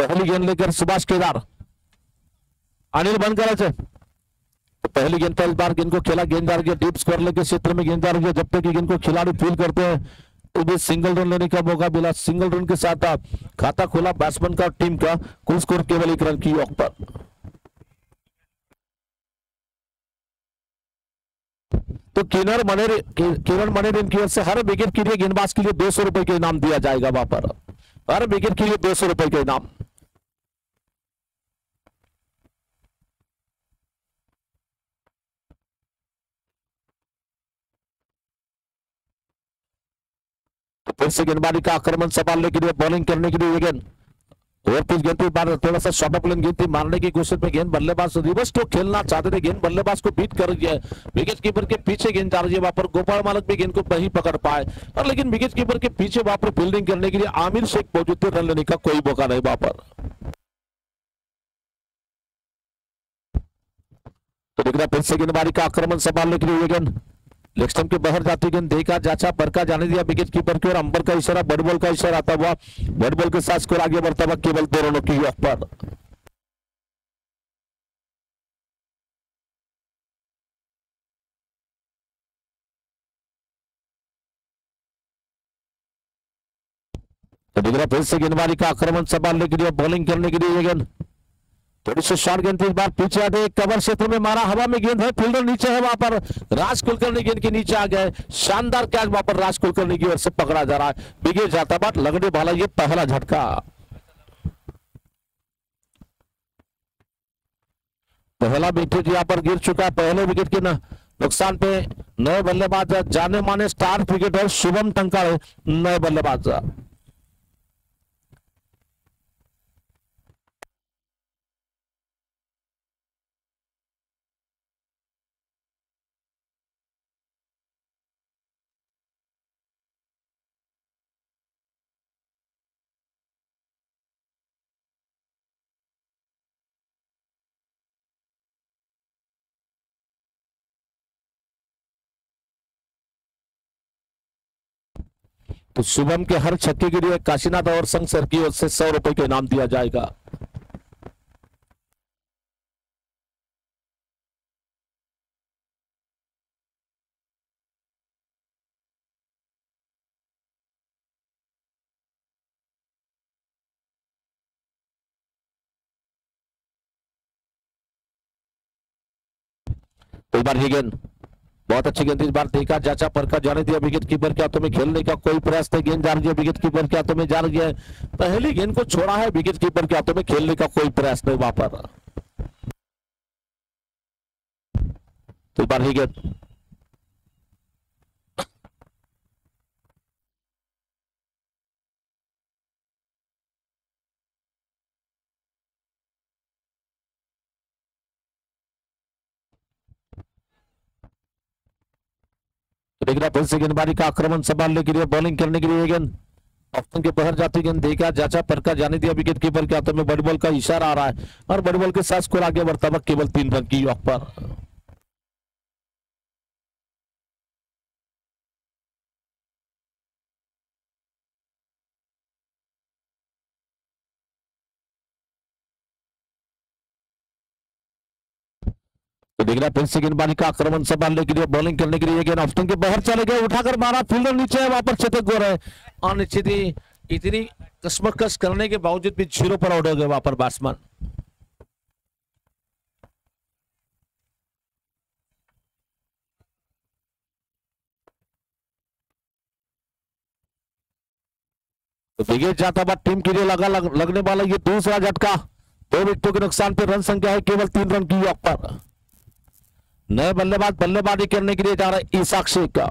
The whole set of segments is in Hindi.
पहली गेंद लेकर सुभाष केदार, अनिल बंद करायचं। तो पहली गेंद पर इस बार गेंद को खेला, गेंद जा रही है डीप स्क्वायर लेके क्षेत्र में गेंद जा रही है। जब तक गेंद को खिलाड़ी फील करते हैं तो भी सिंगल रन लेने का मौका मिला। सिंगल रन के साथ खाता खोला बैट्समैन का टीम का। कुल स्कोर केवल 1 रन की ऑफ पर। तो किरण मनेर इनकी ओर से हर विकेट के लिए गेंदबाज के लिए 200 रुपए का इनाम दिया जाएगा। वहां पर हर विकेट के लिए 200 रुपए का इनाम। तो फिर से गेंदबाजी का आक्रमण संभालने के लिए, बॉलिंग करने के लिए गेंद और कुछ गेंद बार थोड़ा सा शॉर्ट ऑफ लेन गेंद थी, मारने की कोशिश में गेंद बल्लेबाज रिवर्स तो खेलना चाहते थे, गेंद बल्लेबाज को बीट कर रही है। विकेट कीपर के पीछे गेंद जा रही है। वहां पर गोपाल मालक भी गेंद को नहीं पकड़ पाए, और लेकिन विकेट कीपर के पीछे वहां पर फील्डिंग करने के लिए आमिर शेख मौजूद थे। रन लेने का कोई मौका नहीं वहां पर। तो देखना फिर से गेंदबाजी का आक्रमण संभालने के लिए गेंद लेग स्टंप के बाहर जाती गेंद देखा जाचा परका जाने दिया विकेट कीपर की ओर। अंबर का इशारा, बॉल का इशारा आता हुआ, बॉल के साथ स्कोर आगे बढ़ता हुआ केवल 2 रनों की ऑफ पर। तो दिख रहा फिर से गेंदबाजी का आक्रमण संभालने के लिए, बॉलिंग करने के लिए गेंद थोड़ी सी शॉर्ट गेंद थी, इस बार पीछे आते कवर क्षेत्र में मारा, हवा में गेंद है, फील्डर नीचे है। वहां पर राज कुलकर्णी गेंद के नीचे आ गए। शानदार कैच वहां पर राज कुलकर्णी की ओर से पकड़ा जा रहा है। बिगे जाता बात लगने वाला ये पहला झटका। पहला विकेट यहां पर गिर चुका है। पहले विकेट के नुकसान पे नए बल्लेबाज जाने माने स्टार क्रिकेटर शुभम टंकार नए बल्लेबाज। तो शुभम के हर छक्के के लिए काशीनाथ और संघ सर की ओर से 100 रुपए का इनाम दिया जाएगा। तो इस बार ये गेंद बहुत अच्छी गेंद, इस बार देखा जाचा परखा जाने दिया विकेट कीपर के हाथों में, खेलने का कोई प्रयास नहीं। गेंद जा रही है विकेट कीपर के हाथों में जा रही है। पहली गेंद को छोड़ा है विकेट कीपर के हाथों में, खेलने का कोई प्रयास नहीं वहां पर। तो इस बार ये गेंद देख रहा फिर से गेंदबाजी का आक्रमण संभालने के लिए, बॉलिंग करने के लिए गेंद ऑप्शन के बाहर जाती गेंद देखा जाचा परका जाने दिया विकेट कीपर के हाथों में, बड़ी बॉल का इशारा आ रहा है और बड़ी बॉल के साथ स्कोर आगे बढ़ता हुआ केवल 3 रन की ऑफ पर। तो देख रहा फिर से गेंदबाजी का आक्रमण संभालने के लिए, बॉलिंग करने के लिए गेंद ऑप्शन के बाहर चले गए, उठाकर मारा, फील्डर नीचे है, वहां पर चेतक गौर है और निश्चित ही इतनी कश्मकश करने के बावजूद भी 0 पर आउट हो गए वहां पर बैट्समैन। तो विकेट जाता हुआ टीम के लिए लगने वाला ये दूसरा झटका। 2 विकेटों के नुकसान पर रन संख्या है केवल 3 रन की ऑफ पर। नए बल्लेबाज बल्लेबाजी करने के लिए जा रहे ईसाक शेख का।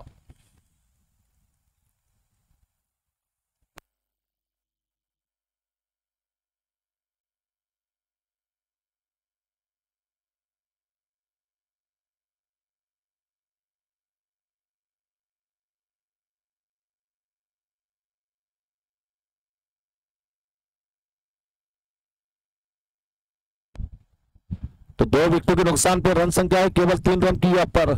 तो 2 विकेटों के नुकसान पर रन संख्या है केवल 3 रन की ऑफ पर।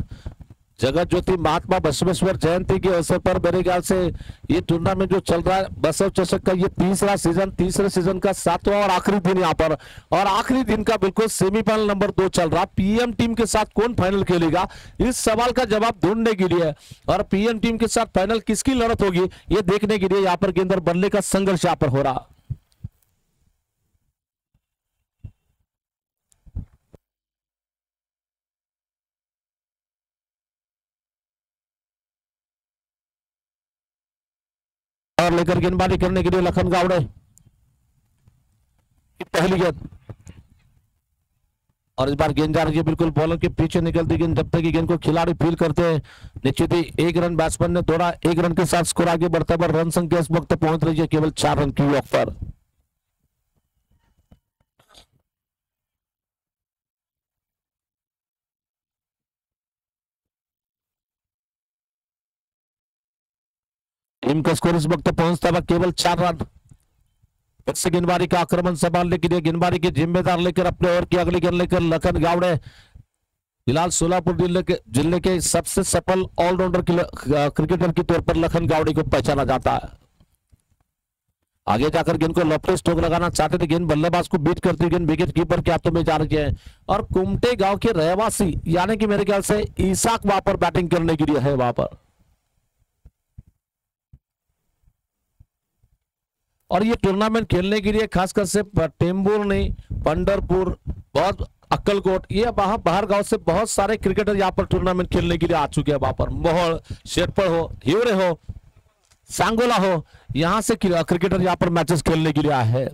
जगत ज्योति महात्मा बसवेश्वर जयंती के अवसर पर मेरे ख्याल से ये टूर्नामेंट जो चल रहा है बसव चषक का, ये तीसरे सीजन का 7वां और आखिरी दिन यहाँ पर, और आखिरी दिन का बिल्कुल सेमीफाइनल नंबर 2 चल रहा। पीएम टीम के साथ कौन फाइनल खेलेगा, इस सवाल का जवाब ढूंढने के लिए और पीएम टीम के साथ फाइनल किसकी लड़त होगी ये देखने के लिए यहाँ पर गेंदर बल्ले का संघर्ष यहाँ पर हो रहा। और लेकर गेंदबाजी करने के लिए लखन गावड़े, पहली गेंद, और इस बार गेंद जा रही है बिल्कुल बॉलर के पीछे निकलती गेंद, जब तक गेंद को खिलाड़ी फील करते हैं निश्चित ही 1 रन बैट्समैन ने तोड़ा। 1 रन के साथ स्कोर आगे बढ़ता है, रन संख्या इस वक्त पहुंच रही है केवल 4 रन की वॉक पर। टीम का स्कोर इस वक्त पहुंचता है केवल 4 रन। फिर से गेंदबाजी का आक्रमण संभालने के लिए गेंदबाजी की जिम्मेदार लेकर अपने ओवर की अगली गेंद लेकर लखन गावड़े, फिलहाल सोलापुर जिले के सबसे सफल ऑलराउंडर क्रिकेटर के तौर पर लखन गावड़े को पहचाना जाता है। आगे जाकर गेंद को लपटे स्ट्रोक लगाना चाहते थे, गेंद बल्लेबाज को बीट करती गेंद विकेट कीपर के हाथों में जा रही है, और कुमटे गांव के रहवासी यानी कि मेरे ख्याल से ईसाक वहां पर बैटिंग करने के लिए है वहां पर। और ये टूर्नामेंट खेलने के लिए खासकर से टेम्बूर नहीं, पंडरपुर, बहुत अक्कलकोट, ये बाहर गांव से बहुत सारे क्रिकेटर यहाँ पर टूर्नामेंट खेलने के लिए आ चुके हैं। वहां पर मोहड़, शेरपड़ हो, हिवरे हो, सांगोला हो, यहां से क्रिकेटर यहाँ पर मैचेस खेलने के लिए आए हैं।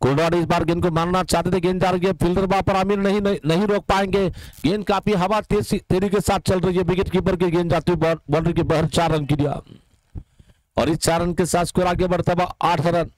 कुलवाड़ी इस बार गेंद को मारना चाहते थे, गेंद जा रही है, फील्डर वहां पर आमिर नहीं रोक पाएंगे, गेंद काफी हवा तेजी के साथ चल रही है, विकेट कीपर की गेंद जाती है बाउंड्री के बाहर, 4 रन की दिया, और इस 4 रन के साथ स्कोर आगे बढ़ता हुआ 8 रन।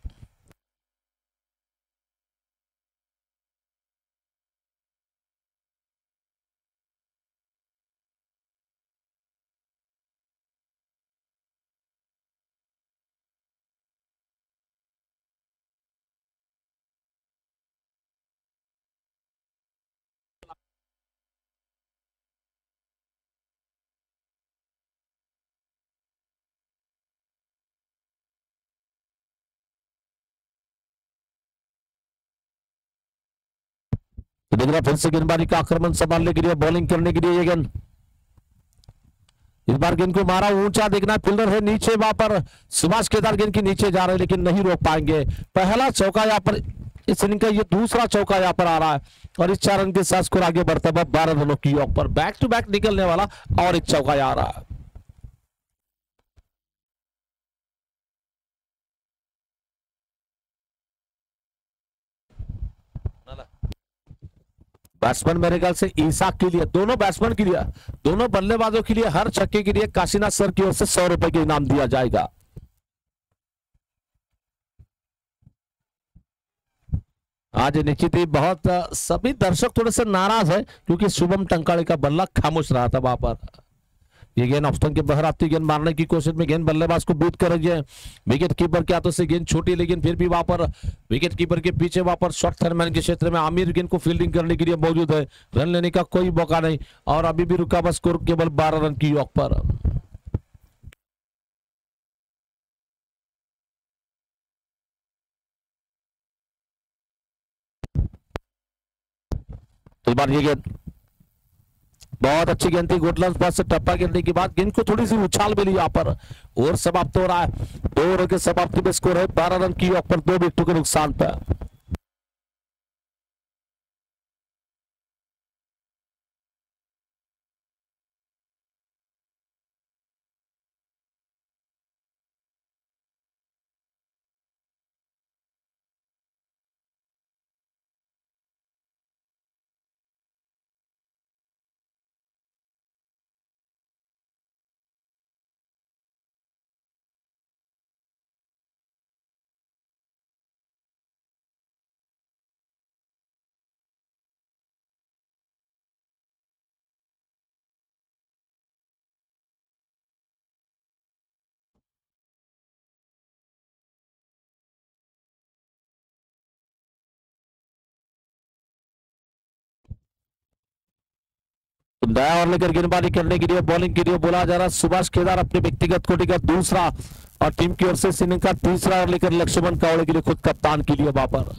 तो देखना फिर से गेंदबाजी का आक्रमण संभालने के लिए, बॉलिंग करने के लिए ये गेंद, इस बार गेंद को मारा ऊंचा, देखना फील्डर है नीचे, वहां पर सुभाष केदार गेंद की नीचे जा रहे हैं लेकिन नहीं रोक पाएंगे। पहला चौका यहाँ पर इस इनिंग का, ये दूसरा चौका यहाँ पर आ रहा है, और इस 4 रन के साथ स्कोर आगे बढ़ता है 12 रनों की ऑफ पर। बैक टू बैक निकलने वाला और एक चौका आ रहा है। बैट्समैन मेरे ख्याल से ईसाक के लिए, दोनों बैट्समैन के लिए, दोनों बल्लेबाजों के लिए हर छक्के के लिए काशीनाथ सर की ओर से 100 रुपए का इनाम दिया जाएगा। आज निश्चित ही बहुत सभी दर्शक थोड़े से नाराज है क्योंकि शुभम टंकाड़े का बल्ला खामोश रहा था वहां पर। ये गेंद ऑफ स्टंप के बाहर आती, गेंद मारने की कोशिश में गेंद बल्लेबाज को बीट कर रही है, विकेट कीपर के हाथों से गेंद छोटी, लेकिन फिर भी वहां पर विकेट कीपर के पीछे वहां पर शॉर्ट थर्डमैन के क्षेत्र में आमिर गेंद को फील्डिंग करने के लिए मौजूद है, रन लेने का कोई मौका नहीं, और अभी भी रुका बस स्कोर केवल 12 रन की ऑफ पर। इस बार ये गेंद बहुत अच्छी गेंद थी, गुडलैंड पास से टप्पा गिरने के बाद गेंद को थोड़ी सी उछाल मिली यहाँ पर, ओवर समाप्त हो रहा है। 2 ओवर के समाप्ति में स्कोर है 12 रन की ऑफ पर, 2 विकेटों के नुकसान पर। नया और लेकर गेंदबाजी करने के लिए बॉलिंग के लिए बोला जा रहा सुभाष केदार अपने व्यक्तिगत कोटि का दूसरा और टीम की ओर से इस इनिंग का तीसरा और लेकर लक्ष्मण कावड़े के लिए खुद कप्तान के लिए वहां पर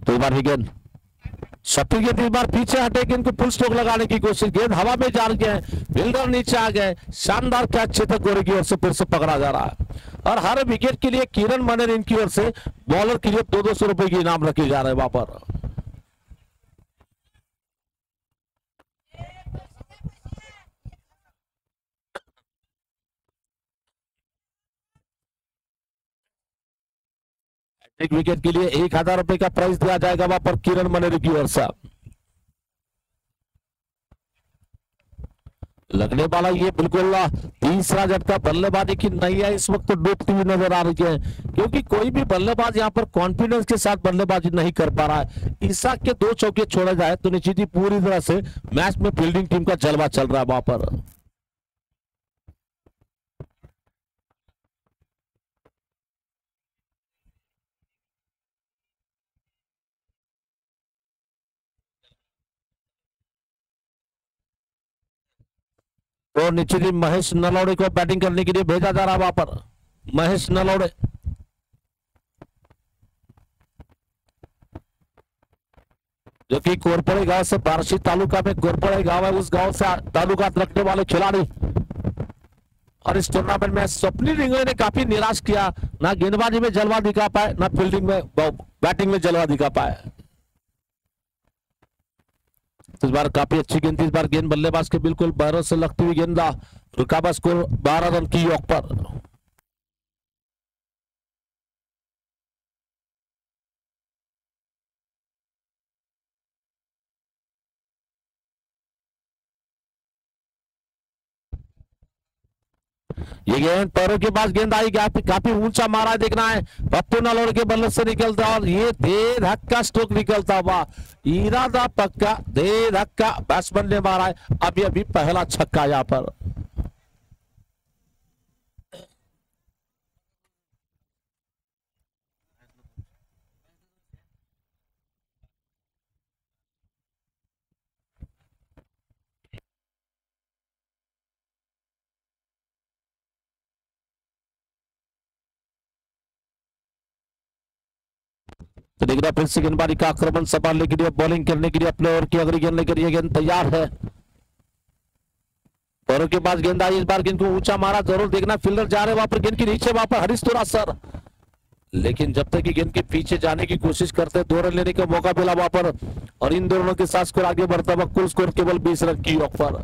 तो इस बार ही गेंद शॉर्ट गेंद इस बार पीछे हटे गेंद को फुल स्ट्रोक लगाने की कोशिश गेंद हवा में जा गए फील्डर नीचे आ गए शानदार कैच चेतक गोरे की ओर से फिर से पकड़ा जा रहा है और हर विकेट के लिए किरण मनेर इनकी ओर से बॉलर के लिए 200 रुपए की इनाम रखे जा रहे हैं वहां पर। एक विकेट के लिए 1000 रुपए का प्राइज दिया जाएगा वहां पर किरण मनेर की ओर से। लगने वाला ये बिल्कुल तीसरा झटका बल्लेबाजी की नैया इस वक्त तो डूबती हुई नजर आ रही है क्योंकि कोई भी बल्लेबाज यहां पर कॉन्फिडेंस के साथ बल्लेबाजी नहीं कर पा रहा है। इसाक के 2 चौके छोड़े जाए तो निश्चित ही पूरी तरह से मैच में फील्डिंग टीम का जलवा चल रहा है वहां पर। तो निश्चित ही महेश नलौड़े को बैटिंग करने के लिए भेजा जा रहा है वहां पर। महेश नलौड़े जो कि कोरपड़े गांव से बारसी तालुका में कोरपड़े गांव है उस गांव से तालुका रखने वाले खिलाड़ी और इस टूर्नामेंट में स्वप्निल रिंगोई ने काफी निराश किया ना गेंदबाजी में जलवा दिखा पाए ना फील्डिंग में बैटिंग में जलवा दिखा पाए। इस बार काफी अच्छी गेंद थी इस बार गेंद बल्लेबाज के बिल्कुल पैरों से लगती हुई गेंद रुकाबा स्कोर 12 रन की योग पर। ये गेंद पैरों के पास गेंद आई काफी ऊंचा मारा है देखना है पप्पू नलौड़ के बल्ले से निकलता और ये दे धक्का स्ट्रोक निकलता हुआ इरादा पक्का दे धक्का बैट्समैन ने मारा है अभी अभी पहला छक्का यहां पर। तो देखना फिर से गेंदबाजी का आक्रमण संभालने के लिए बॉलिंग करने के लिए अपने ओवर की अगली गेंद लेकर ये गेंद तैयार है। पैरों के पास गेंद आई इस बार गेंद को ऊंचा मारा जरूर देखना फील्डर जा रहे वहां पर गेंद के नीचे वहां पर हरीश तुरा सर लेकिन जब तक कि गेंद के पीछे जाने की कोशिश करते 2 रन लेने का मौका मिला वहां पर और इन दोनों के साथ स्कोर आगे बढ़ता हुआ कुल स्कोर केवल 20 रन की योग पर।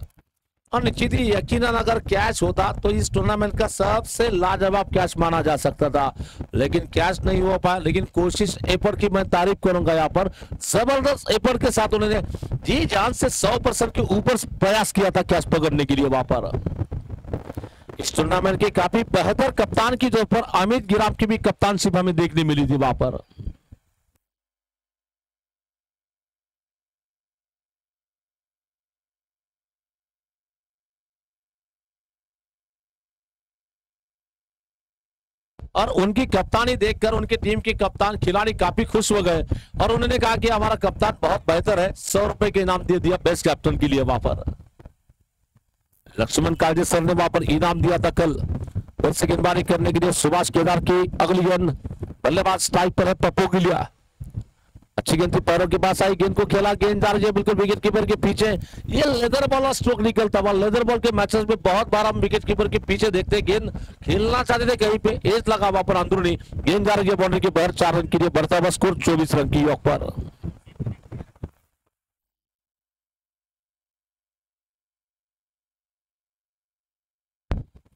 और निश्चित ही यकीनन अगर कैच होता तो इस टूर्नामेंट का सबसे लाजवाब कैच माना जा सकता था लेकिन कैच नहीं हो पाया लेकिन कोशिश एफर्ट की मैं तारीफ करूंगा यहाँ पर जबरदस्त एफर्ट के साथ उन्होंने जी जान से 100% के ऊपर प्रयास किया था कैच पकड़ने के लिए वहां पर। इस टूर्नामेंट के काफी बेहतर कप्तान की तौर पर अमित गिराम की भी कप्तानशिप हमें देखने मिली थी वहां पर। और उनकी कप्तानी देखकर उनकी टीम के कप्तान खिलाड़ी काफी खुश हो गए और उन्होंने कहा कि हमारा कप्तान बहुत बेहतर है 100 रुपए के इनाम दे दिया बेस्ट कैप्टन के लिए वहां पर। लक्ष्मण कालजे सर ने वहां पर इनाम दिया था कल। फिर से गेंदबाजी करने के लिए सुभाष केदार की अगली गेंद बल्लेबाज स्ट्राइक पर है पप्पू के लिए अच्छी गेंद थी पैरों के पास आई गेंद को खेला गेंद जा रही है बिल्कुल विकेट कीपर के पीछे ये लेदर बॉल और स्ट्रोक निकलता हुआ लेदर बॉल के मैचेस में बहुत बार हम विकेट कीपर के पीछे देखते गेंद खेलना चाहते थे कहीं पे एज लगा वहां पर अंदरूनी गेंद जा रही है बाउंड्री के बाहर 4 रन के लिए बढ़ता हुआ स्कोर 24 रन की योग पर।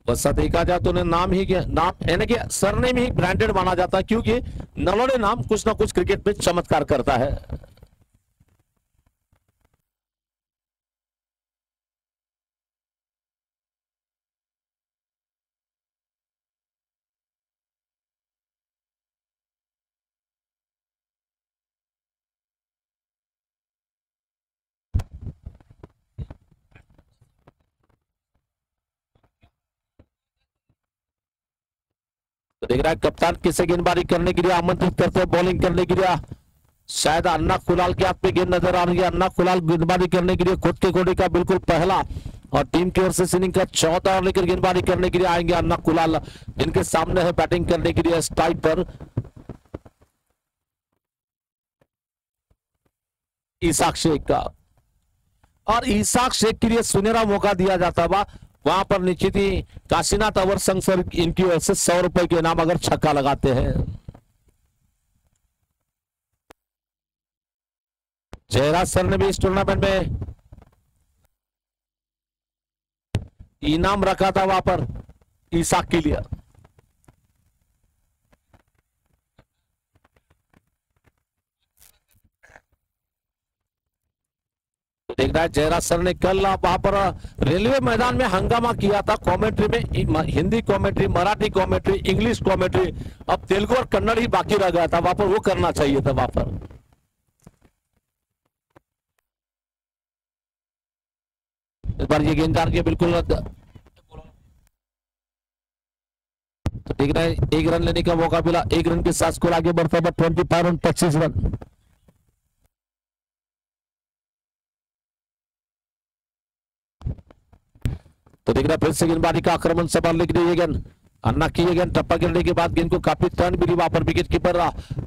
वैसा देखा जाए तो नाम ही नाम यानी कि सरनेम ही ब्रांडेड माना जाता है क्योंकि नलौड़े नाम कुछ ना कुछ क्रिकेट में चमत्कार करता है। देख रहा है कप्तान किसे गेंदबाजी करने के लिए आमंत्रित करते हैं बॉलिंग करने के लिए। शायद अन्ना कुलाल के हाथ में गेंद नजर आ रही है। अन्ना कुलाल गेंदबाजी करने के लिए खुद के घोड़े का बिल्कुल पहला और टीम की ओर से इनिंग का 14 ओवर लेकर गेंदबाजी करने के लिए आएंगे अन्ना कुलाल, जिनके सामने है बैटिंग करने के लिए स्ट्राइक पर इसाक शेख का। और इसाक शेख के लिए सुनहरा मौका दिया जाता है वहां पर निश्चित ही काशीनाथ अवर संघ सर इनकी ओर से 100 रुपए के इनाम अगर छक्का लगाते हैं। जयराज सर ने भी इस टूर्नामेंट में इनाम रखा था वहां पर इसाक के लिए। देख रहा है जयराज सर ने कल वहां पर रेलवे मैदान में हंगामा किया था कमेंट्री में, Hindi commentary, Marathi commentary, English commentary, अब तेलुगु और कन्नड़ ही बाकी रह गया था वहां पर, वो करना चाहिए था वहां पर। इस बार ये गेंददार के बिल्कुल तो देख रहे हैं 1 रन लेने का मौका मिला, 1 रन के साथ स्कोर आगे बढ़ता है 25 रन 25 रन। तो देख रहा है फिर से गेंदबाजी का आक्रमण संभालने के लिए गेंद अन्ना की गेंद टप्पा गिरने के बाद गेंद को काफी टर्न मिली वहां पर विकेट कीपर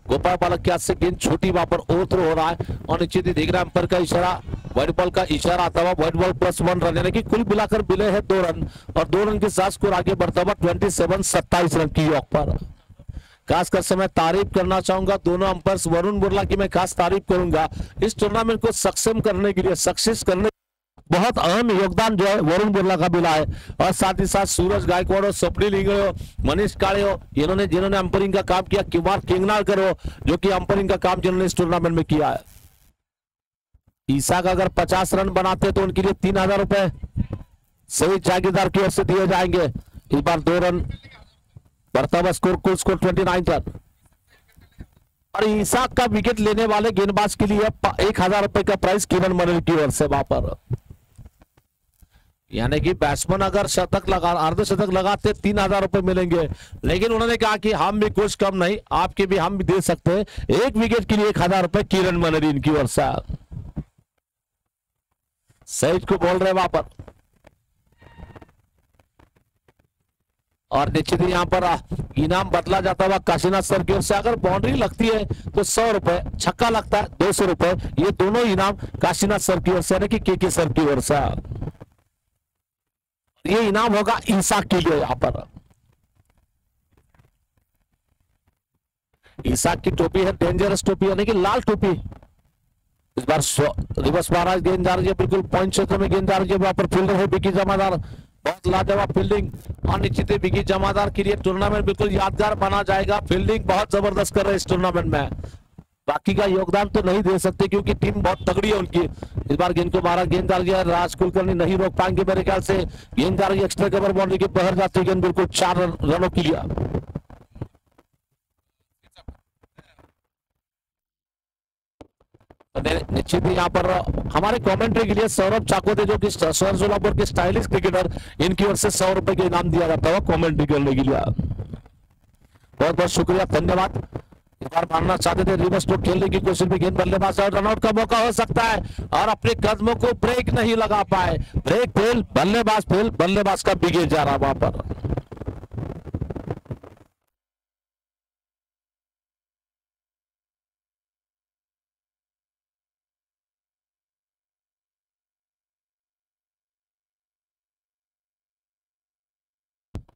गोपाल बालक के हाथ से गेंद छोटी वहां पर ओवरथ्रो हो रहा है और निश्चित ही देख रहा है अंपायर का इशारा, व्हाइट बॉल का इशारा आता हुआ, व्हाइट बॉल +1 रन, यानी कि कुल मिलाकर मिले हैं 2 रन और 2 रन के साथ स्कोर आगे बढ़ता हुआ 27 रन की योग पर। खासकर से मैं तारीफ करना चाहूंगा दोनों अंपायर्स, वरुण बुर्ला की मैं खास तारीफ करूंगा। इस टूर्नामेंट को सक्षम करने के लिए, सक्सेस करने बहुत अहम योगदान जो है वरुण बुर्ला का मिला है और साथ ही साथ सूरज गायकवाड़ हो, स्वप्निल इंगड़े हो, मनीष काले हो, जिन्होंने अंपायरिंग का काम किया, कुमार केंगनारकर हो जो कि अंपायरिंग का काम जिन्होंने इस टूर्नामेंट में किया है। ईसाक अगर 50 रन बनाते तो उनके लिए 3000 रुपए सभी जागीरदार की ओर से दिए जाएंगे। इस बार 2 रन बढ़ता हुआ स्कोर, कुल स्कोर 29 रन और ईसाक का विकेट लेने वाले गेंदबाज के लिए 1000 रुपए का प्राइस किरण मनल की ओर से वहां पर, यानी कि बैट्समैन अगर शतक लगा, अर्धशतक लगाते 3000 रुपए मिलेंगे, लेकिन उन्होंने कहा कि हम भी कुछ कम नहीं, आपके भी हम भी दे सकते हैं, 1 विकेट के लिए 1000 रुपए किरण मनरी इनकी ओर से। सहीद को बोल रहे वहां पर और निश्चित ही यहां पर इनाम बदला जाता हुआ काशीनाथ सर की ओर से। अगर बाउंड्री लगती है तो 100 रुपए, छक्का लगता है 200 रुपए, ये दोनों इनाम काशीनाथ सर की ओर से, यानी कि के सर की ओर से। ये इनाम होगा ईसाक के लिए। यहां पर ईसाक की टोपी है डेंजरस टोपी, यानी कि लाल टोपी। इस बार रिवर्स महाराज गेंद जा रही है, बिल्कुल पॉइंट क्षेत्र में गेंद जा रही है, वहां पर फील्डर है विकी जमादार, बहुत लाजवाब फील्डिंग और निश्चित ही विकी जमादार के लिए टूर्नामेंट बिल्कुल यादगार बना जाएगा। फील्डिंग बहुत जबरदस्त कर रहे हैं इस टूर्नामेंट में, बाकी का योगदान तो नहीं दे सकते क्योंकि टीम बहुत तगड़ी है उनकी। इस बार गेंद को मारा, गेंद डाल गया, राज कुलकर्णी नहीं रोक पाएंगे मेरे ख्याल से। गेंद जा रही है एक्स्ट्रा कवर बाउंड्री के बाहर जाती है गेंद, बिल्कुल 4 रनों के लिए। निश्चित ही यहाँ पर हमारे कमेंट्री के लिए सौरभ चाकोते जो कि शहर सोलापुर के स्टाइलिश क्रिकेटर, इनकी ओर से 100 रुपए के इनाम दिया जाता है कमेंट्री करने के लिए। बहुत बहुत शुक्रिया, धन्यवाद। इस बार मारना चाहते थे, रिवर्स स्ट्रोक खेलने की कोशिश में गेंद बल्लेबाज और रनआउट का मौका हो सकता है और अपने कदमों को ब्रेक नहीं लगा पाए, ब्रेक फेल, बल्लेबाज का विकेट जा रहा वहां पर।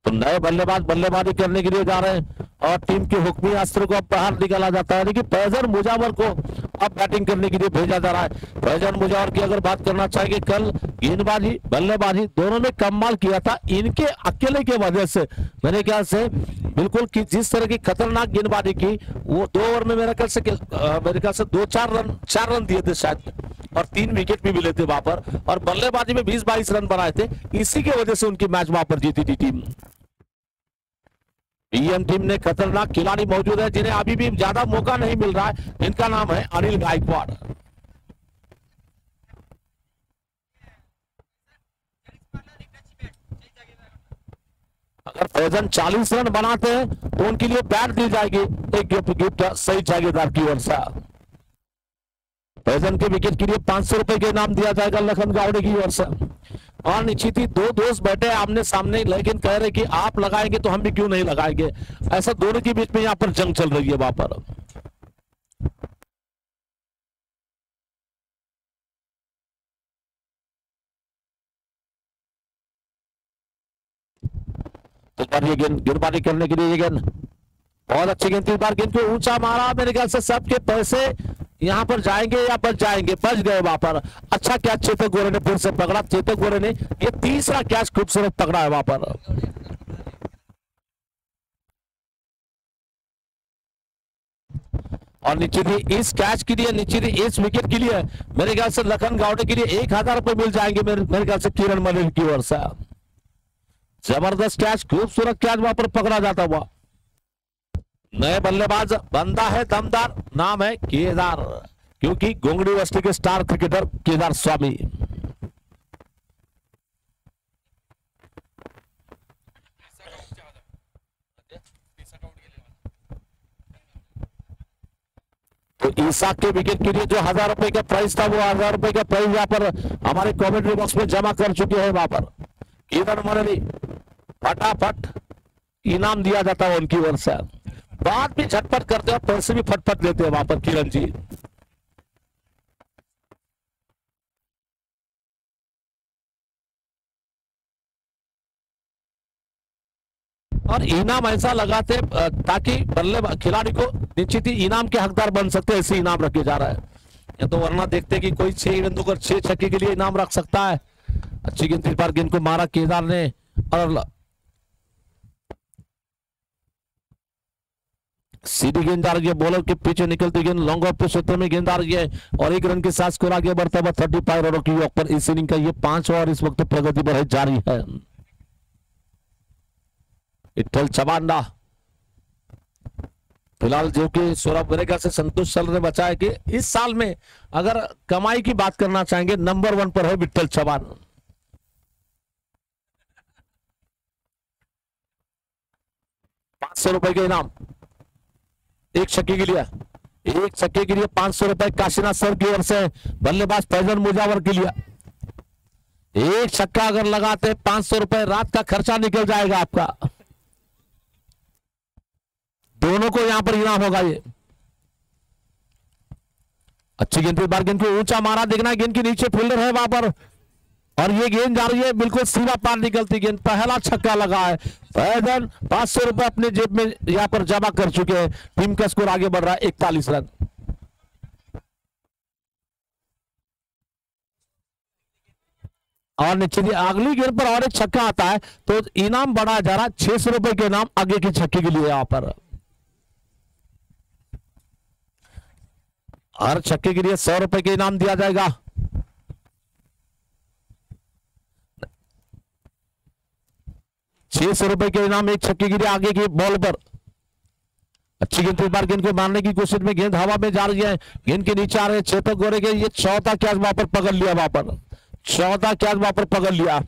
तो नए बल्लेबाज बल्लेबाजी करने के लिए जा रहे हैं और टीम के हुक्मी अस्त्र को अब बाहर निकाला जाता है, लेकिन फैजल मुजावर को अब बैटिंग करने के लिए भेजा जा रहा है। फैजल मुजावर की अगर बात करना चाहेंगे, कल गेंदबाजी बल्लेबाजी दोनों ने कमाल किया था, इनके अकेले के वजह से मेरे ख्याल से बिल्कुल कि जिस तरह की खतरनाक गेंदबाजी की, वो 2 ओवर में मेरे ख्याल से 4 रन दिए थे शायद और 3 विकेट भी मिले थे वहां पर और बल्लेबाजी में 20-22 रन बनाए थे, इसी के वजह से उनकी मैच वहां पर जीती थी टीम। पीएम टीम ने खतरनाक खिलाड़ी मौजूद है जिन्हें अभी भी ज्यादा मौका नहीं मिल रहा है, इनका नाम है अनिल गायकवाड़। अगर फैजन 40 रन बनाते हैं तो उनके लिए बैट दी जाएगी, एक गिफ्ट सही जागीरदार की ओर से। फैजन के विकेट के लिए 500 रुपए के इनाम दिया जाएगा लखन गावड़े की ओर से। और निश्चित ही दो दोस्त बैठे आमने सामने, लेकिन कह रहे कि आप लगाएंगे तो हम भी क्यों नहीं लगाएंगे, ऐसा दोनों के बीच में यहाँ पर जंग चल रही है वहां पर। तो ये गेंदबाजी करने के लिए ये गेंद बहुत अच्छी गेंद थी, इस बार गेंद को ऊंचा मारा, मेरे ख्याल से सबके पैसे यहां पर जाएंगे या बच जाएंगे, बच गए वहां पर। अच्छा कैच चेतक गोरे ने फिर से पकड़ा, चेतक गोरे ने ये तीसरा कैच खूबसूरत पकड़ा है वहां पर। और निश्चित ही इस कैच के लिए, निश्चित ही इस विकेट के लिए मेरे ख्याल से लखन गावड़े के लिए 1000 रुपए मिल जाएंगे मेरे ख्याल से किरण मलिक की ओर से। जबरदस्त कैच, खूबसूरत कैच वहां पर पकड़ा जाता हुआ। नए बल्लेबाज बंदा है दमदार, नाम है केदार, क्योंकि गोंगड़ी बस्ती के स्टार क्रिकेटर केदार स्वामी। तो ईसा के विकेट के लिए जो 1000 रुपए का प्राइस था, वो 1000 रुपए का प्राइस यहाँ पर हमारे कमेंट्री बॉक्स में जमा कर चुके हैं वहां पर। केदार मरली फटाफट इनाम दिया जाता है उनकी ओर से, बात भी झटपट करते हैं, पैसे भी फटफट देते हैं वहां पर किरण जी। और इनाम ऐसा लगाते ताकि बल्ले खिलाड़ी को निश्चित ही इनाम के हकदार बन सकते हैं, ऐसे इनाम रखे जा रहा है। या तो वरना देखते कि कोई 6 गेंदों पर 6 छक्के के लिए इनाम रख सकता है। अच्छी गेंद, इस बार गेंद को मारा केदार ने, और सीधी गेंद आ रही है, बॉलर के पीछे निकलती गेंद लॉन्ग ऑफ के क्षेत्र में गेंद आ रही है, और 1 रन के साथ स्कोर आगे बढ़ता हुआ 35 रनों की वॉक पर इस इनिंग का ये 5वां और इस वक्त प्रगति पर है जारी है। विठल चबांडा फिलहाल जो कि सौरभ बरेगा से संतोष सल ने बचा है कि इस साल में अगर कमाई की बात करना चाहेंगे नंबर 1 पर है विठल चबान। ₹500 के इनाम एक छक्के के लिए, एक छक्के के लिए 500 रुपए काशीनाथ सर की ओर से बल्लेबाज फैजन मुजावर के लिए। एक छक्का अगर लगाते 500 रुपए रात का खर्चा निकल जाएगा आपका। दोनों को यहां पर इनाम होगा ये। अच्छी गेंद, बार गेंद को ऊंचा मारा, देखना गेंद के नीचे फील्डर है वहां पर, और ये गेंद जा रही है बिल्कुल सीधा पार निकलती गेंद, पहला छक्का लगा है। फैजन 500 रुपए अपने जेब में यहां पर जमा कर चुके हैं। टीम का स्कोर आगे बढ़ रहा है 41 रन। और निश्चित अगली गेंद पर और एक छक्का आता है तो इनाम बढ़ाया जा रहा है 600 रुपए के इनाम आगे के छक्के के लिए। यहां पर हर छक्के के लिए 100 रुपए के इनाम दिया जाएगा। ₹600 के इनाम एक छक्के के लिए आगे की बॉल पर। अच्छी गेंद, इस बार गेंद को मारने की कोशिश में गेंद हवा में जा रही है, गेंद के नीचे आ रहे हैं चेतक गोरे के, ये 14 कैच वहां पर पकड़ लिया, वहां पर 14 कैच वहां पर पकड़ लिया।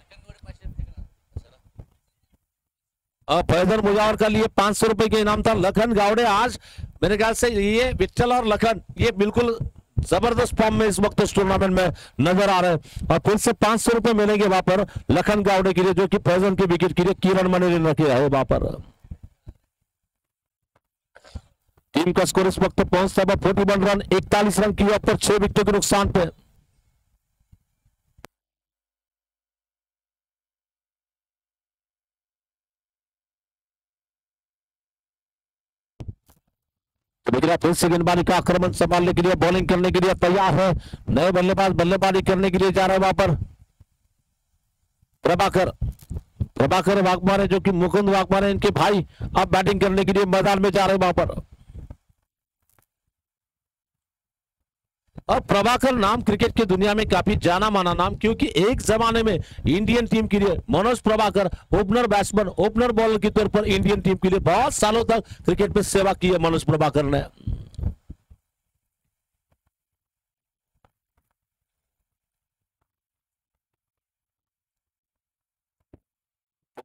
फैजल मुजावर का लिए 500 रुपए के इनाम था। लखन गावड़े आज मेरे ख्याल से ये विठल और लखन ये बिल्कुल जबरदस्त फॉर्म में इस वक्त इस टूर्नामेंट में नजर आ रहे हैं, और फिर से 500 रुपए मिलेंगे वहां पर लखन गावड़े के लिए, जो कि फैजल के विकेट के लिए किरण मणि ने रखे है वहां पर। टीम का स्कोर इस वक्त पहुंचता है 41 रन, 41 रन की वॉक पर 6 विकेटों के नुकसान पे। फिर से गेंदबाजी का आक्रमण संभालने के लिए, बॉलिंग करने के लिए तैयार है। नए बल्लेबाज बल्लेबाजी करने के लिए जा रहे हैं वहां पर प्रभाकर, प्रभाकर वाघमारे जो कि मुकुंद वाघमारे इनके भाई अब बैटिंग करने के लिए मैदान में जा रहे हैं वहां पर। और प्रभाकर नाम क्रिकेट की दुनिया में काफी जाना माना नाम, क्योंकि एक जमाने में इंडियन टीम के लिए Manoj Prabhakar opener batsman, opener bowler के तौर पर इंडियन टीम के लिए बहुत सालों तक क्रिकेट में सेवा की है मनोज प्रभाकर ने।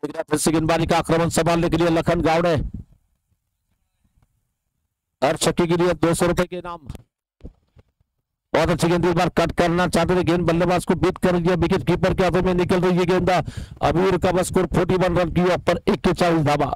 फिर से गेंदबाजी का आक्रमण संभालने के लिए लखन गावड़े, हर छक्के के लिए 200 रुपए के नाम। बहुत अच्छी गेंद, इस बार कट करना चाहते थे, गेंद बल्लेबाज को बीट कर दिया, विकेट कीपर के हाथों में निकल रही है गेंद। अबीर का स्कोर 41 रन की पर 41 धावा।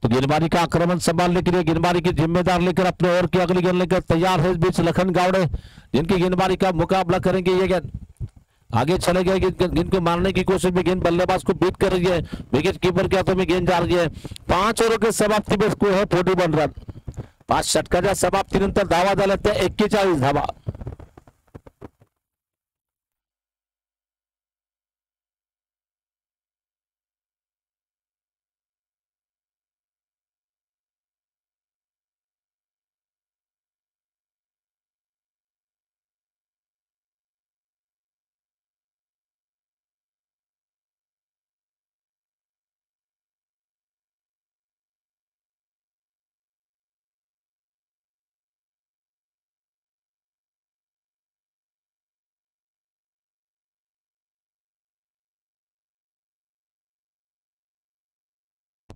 तो गेंदबाजी का आक्रमण संभालने के लिए गेंदबाजी की जिम्मेदार लेकर अपने ओवर की अगली गेंद लेकर तैयार है इस बीच लखन गावड़े, जिनकी गेंदबाजी का मुकाबला करेंगे। ये गेंद आगे चले गए, गेंद को मारने की कोशिश में गेंद बल्लेबाज को बीट कर रही है, विकेट कीपर के हाथों में गेंद जा रही है। 5 ओवरों के समाप्ति में स्कोर है 41 रन। 5 षटकांच्या समाप्तीनंतर धावा झाल्या त्या 41 धावा।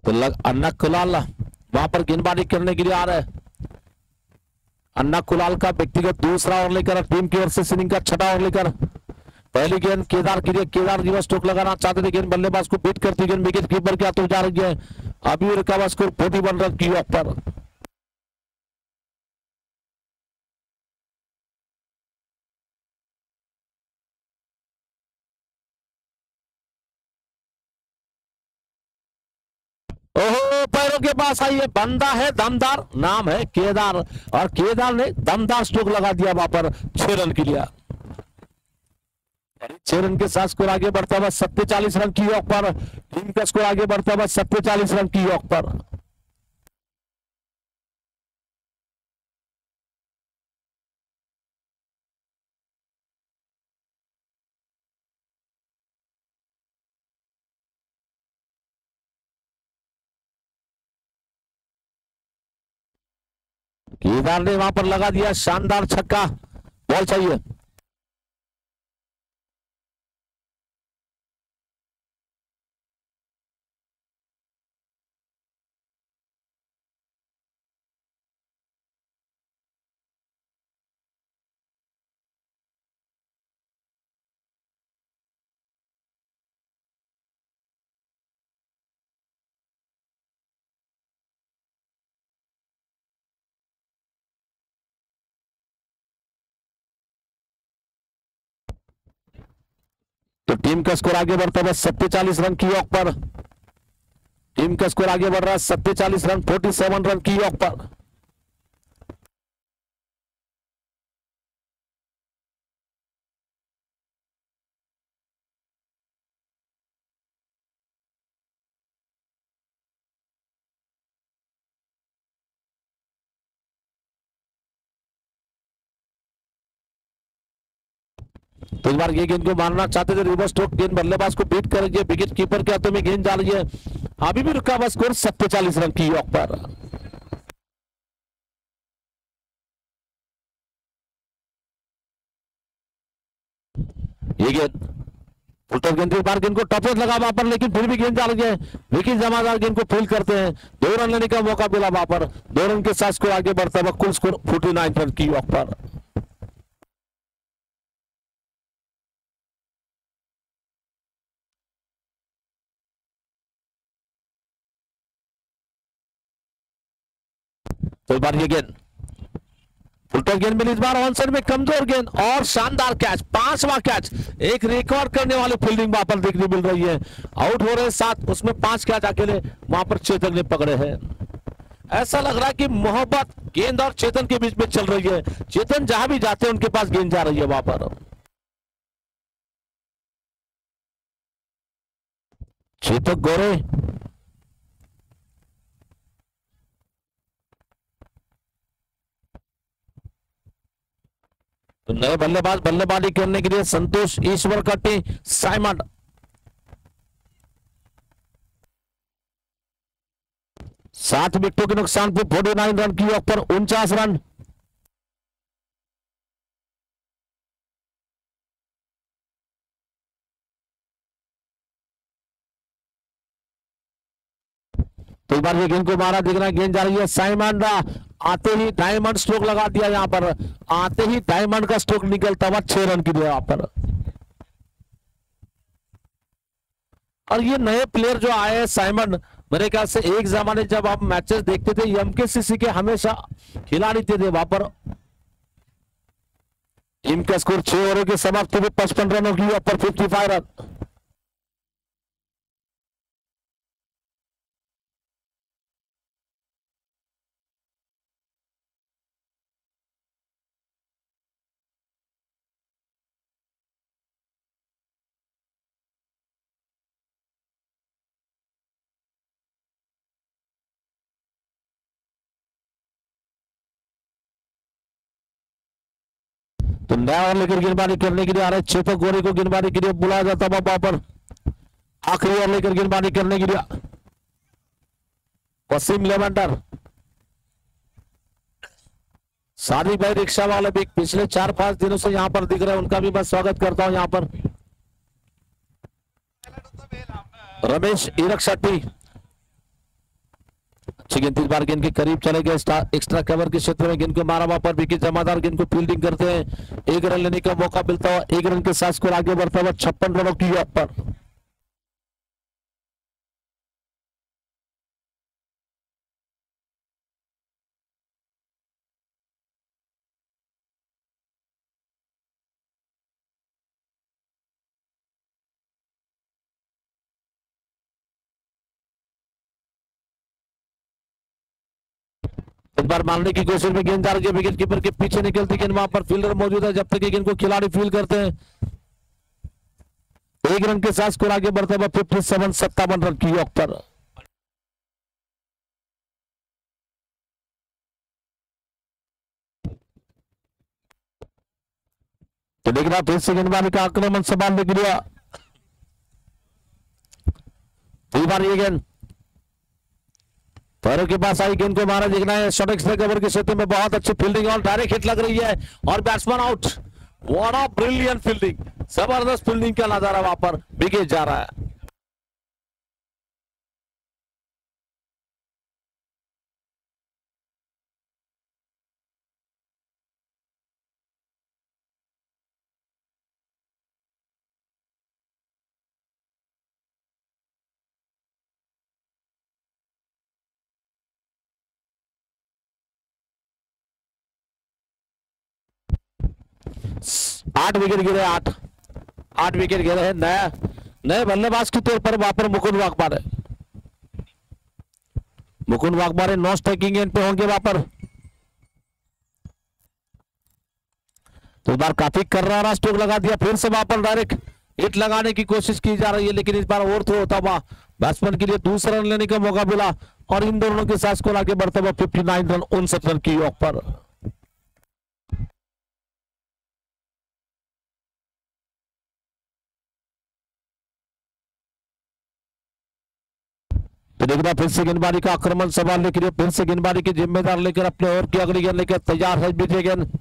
तो अन्ना कुलाल वहां पर गेंदबाजी करने के लिए आ रहे हैं। अन्ना कुलाल का व्यक्तिगत दूसरा ओवर लेकर टीम की ओर से इनिंग का छठा ओवर लेकर पहली गेंद केदार के लिए, केदार रिवर्स स्ट्रोक लगाना चाहते थे, गेंद बल्लेबाज को बीट करती गेंद विकेट कीपर के हाथों जा रही है। अबीर का स्कोर 41 रन की पर। ओहो, पैरों के पास आई है, बंदा है दमदार, नाम है केदार, और केदार ने दमदार स्ट्रोक लगा दिया वहां पर 6 रन के लिए। 6 रन के साथ स्कोर आगे बढ़ता हुआ 47 रन की योग पर। टीम का स्कोर आगे बढ़ता हुआ 47 रन की योग पर। केदार ने वहां पर लगा दिया शानदार छक्का, बॉल चाहिए। तो टीम का स्कोर आगे बढ़ता है 47 रन की योग पर। टीम का स्कोर आगे बढ़ रहा है 47 रन 47 रन की योग पर। तो इस बार ये गेंद को मारना चाहते थे, रिवर्स स्ट्रोक गेंद बल्लेबाज को बीट कर रही है, विकेट कीपर के हाथों में गेंद जा रही है। अभी भी रुका हुआ स्कोर 47 रन की योग पर। ये गेंद फुलटॉस गेंद, बार गेंद को टॉप लगा वहां पर, लेकिन फिर भी गेंद जा रही है, विकेट जमादार गेंद को फील्ड करते हैं। 2 रन लेने का मौका मिला वहां पर, 2 रन के साथ स्कोर आगे बढ़ता हुआ कुल स्कोर 49 रन की योग पर। तो इस बार ये गेंद फुलटॉस गेंद मिली, इस बार ऑन साइड में कमजोर गेंद और शानदार कैच, 5वां कैच। एक रिकॉर्ड करने वाली फील्डिंग वहां पर देखने मिल रही है। आउट हो रहे 7, उसमें 5 कैच अकेले वहां पर चेतन ने पकड़े हैं। ऐसा लग रहा है कि मोहब्बत गेंद और चेतन के बीच में चल रही है। चेतन जहां भी जाते हैं उनके पास गेंद जा रही है वहां पर। चेतक गोरे तो नए बल्लेबाज बल्लेबाजी करने के लिए संतोष ईश्वर कट्टी, 7 विकेटों के नुकसान पर 49 रन की ऑफ पर 49 रन। तो इस बार ये गेंद को मारा, देखना गेंद जा रही है साइमन, आते ही डायमंड स्ट्रोक लगा दिया यहाँ पर, आते ही डायमंड का स्ट्रोक निकलता हुआ 6 रन की दिया यहाँ पर। और ये नए प्लेयर जो आए हैं साइमन, मेरे ख्याल से एक जमाने जब आप मैचेस देखते थे एमकेसीसी के हमेशा खिलाड़ी थे वहां पर। टीम का स्कोर 6 ओवरों की समाप्ति में 55 रनों की ऊपर 55 रन। तो नया ओवर लेकर गेंदबाजी करने के लिए आ रहे चेतक गोरे को गेंदबाजी के लिए बुलाया जाता है वहां पर। आखिरी ओवर लेकर गेंदबाजी करने के लिए वसीम लेवेंडर। सादिक भाई रिक्शा वाले भी पिछले 4-5 दिनों से यहाँ पर दिख रहे हैं, उनका भी मैं स्वागत करता हूं यहाँ पर। रमेश ईरक शेट्टी अच्छी गेंद, इस बार गेंद के करीब चले गए, एक्स्ट्रा कवर के क्षेत्र में गेंद को मारा, वहां पर विकी जमादार गेंद को फील्डिंग करते हैं, 1 रन लेने का मौका मिलता हुआ, 1 रन के साथ स्कोर आगे बढ़ता हुआ 56 रनों की ऑफ पर। एक बार मारने की कोशिश में गेंद जा रही है, विकेट कीपर के पीछे निकलती गेंद, वहां पर फील्डर मौजूद है, जब तक गेंद को खिलाड़ी फील्ड करते हैं, 1 रन के साथ स्कोर आगे बढ़ता हुआ 57 रन की ऑफ पर। तो देखना फिर से गेंदबाजी का आक्रमण संभालने के लिए, बार ये गेंद पैरों के पास आई, गेंद को मारा, देखना है शॉर्ट एक्स्ट्रा कवर के क्षेत्र में बहुत अच्छी फील्डिंग और डायरेक्ट हिट लग रही है और batsman out. What a brilliant fielding, जबरदस्त फील्डिंग का नजारा वहां पर, विकेट जा रहा है। आठ विकेट गिरे, 8 विकेट गिरे हैं। नए बल्लेबाज के तौर पर वहां पर Mukund Waghmare, non striking and पे होंगे वहां पर। तो इस बार काफी कर्रारा स्ट्रोक लगा दिया, फिर से वहां पर डायरेक्ट हिट लगाने की कोशिश की जा रही है, लेकिन इस बार ओवर थ्रो होता हुआ बैट्समैन के लिए दूसरा रन लेने का मौका मिला और इन दोनों के साथ स्कोर आगे बढ़ता हुआ 59 रन 59 रन की ऑफ पर। तो देखना फिर से गेंदबाजी का आक्रमण संभालने के लिए, फिर से गेंदबाजी की जिम्मेदार लेकर अपने ओवर की अगली गेंद लेकर तैयार है विजय गेंद,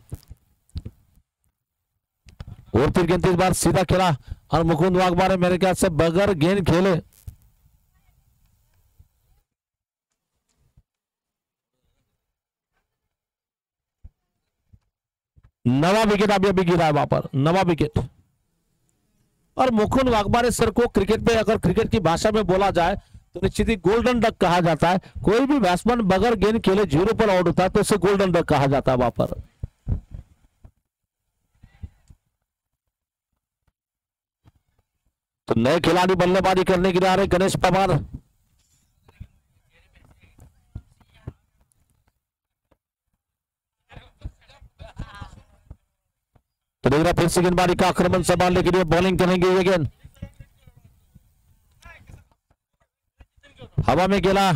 और फिर गेंद इस बार सीधा खेला और मुकुंद वाघमारे मेरे ख्याल से बगैर गेंद खेले नवा विकेट अभी गिरा है वहां पर, नवा विकेट। और मुकुंद वाघमारे सर को क्रिकेट में अगर क्रिकेट की भाषा में बोला जाए तो निश्चित ही गोल्डन डक कहा जाता है। कोई भी बैट्समैन बगैर गेंद खेले 0 पर आउट होता है तो उसे गोल्डन डक कहा जाता है वहां पर। तो नए खिलाड़ी बल्लेबाजी करने के लिए आ रहे गणेश पवार, तो देख रहा फिर से गेंदबाजी का आक्रमण संभालने के लिए बॉलिंग करेंगे ये गेंद, हवा में गेला,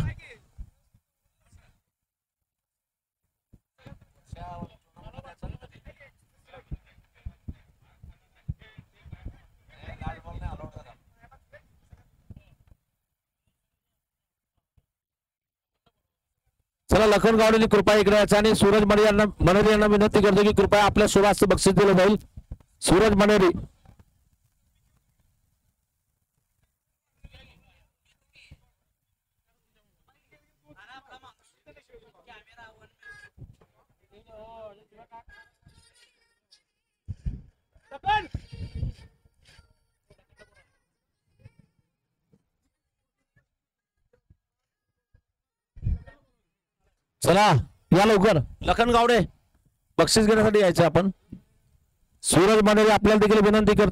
चला लखन गावडेने कृपया इकडे यायचं आणि सूरज मनेरी यांना विनंती करतो की कृपया आपल्या सुरास्त बक्षीस दिलं जाईल. सूरज मनेरी चला या लवकर. लखन गावडे बक्षीस घेण्यासाठी यायचं आपण. सूरज मनेरी आपल्याला देखील विनंती करतो.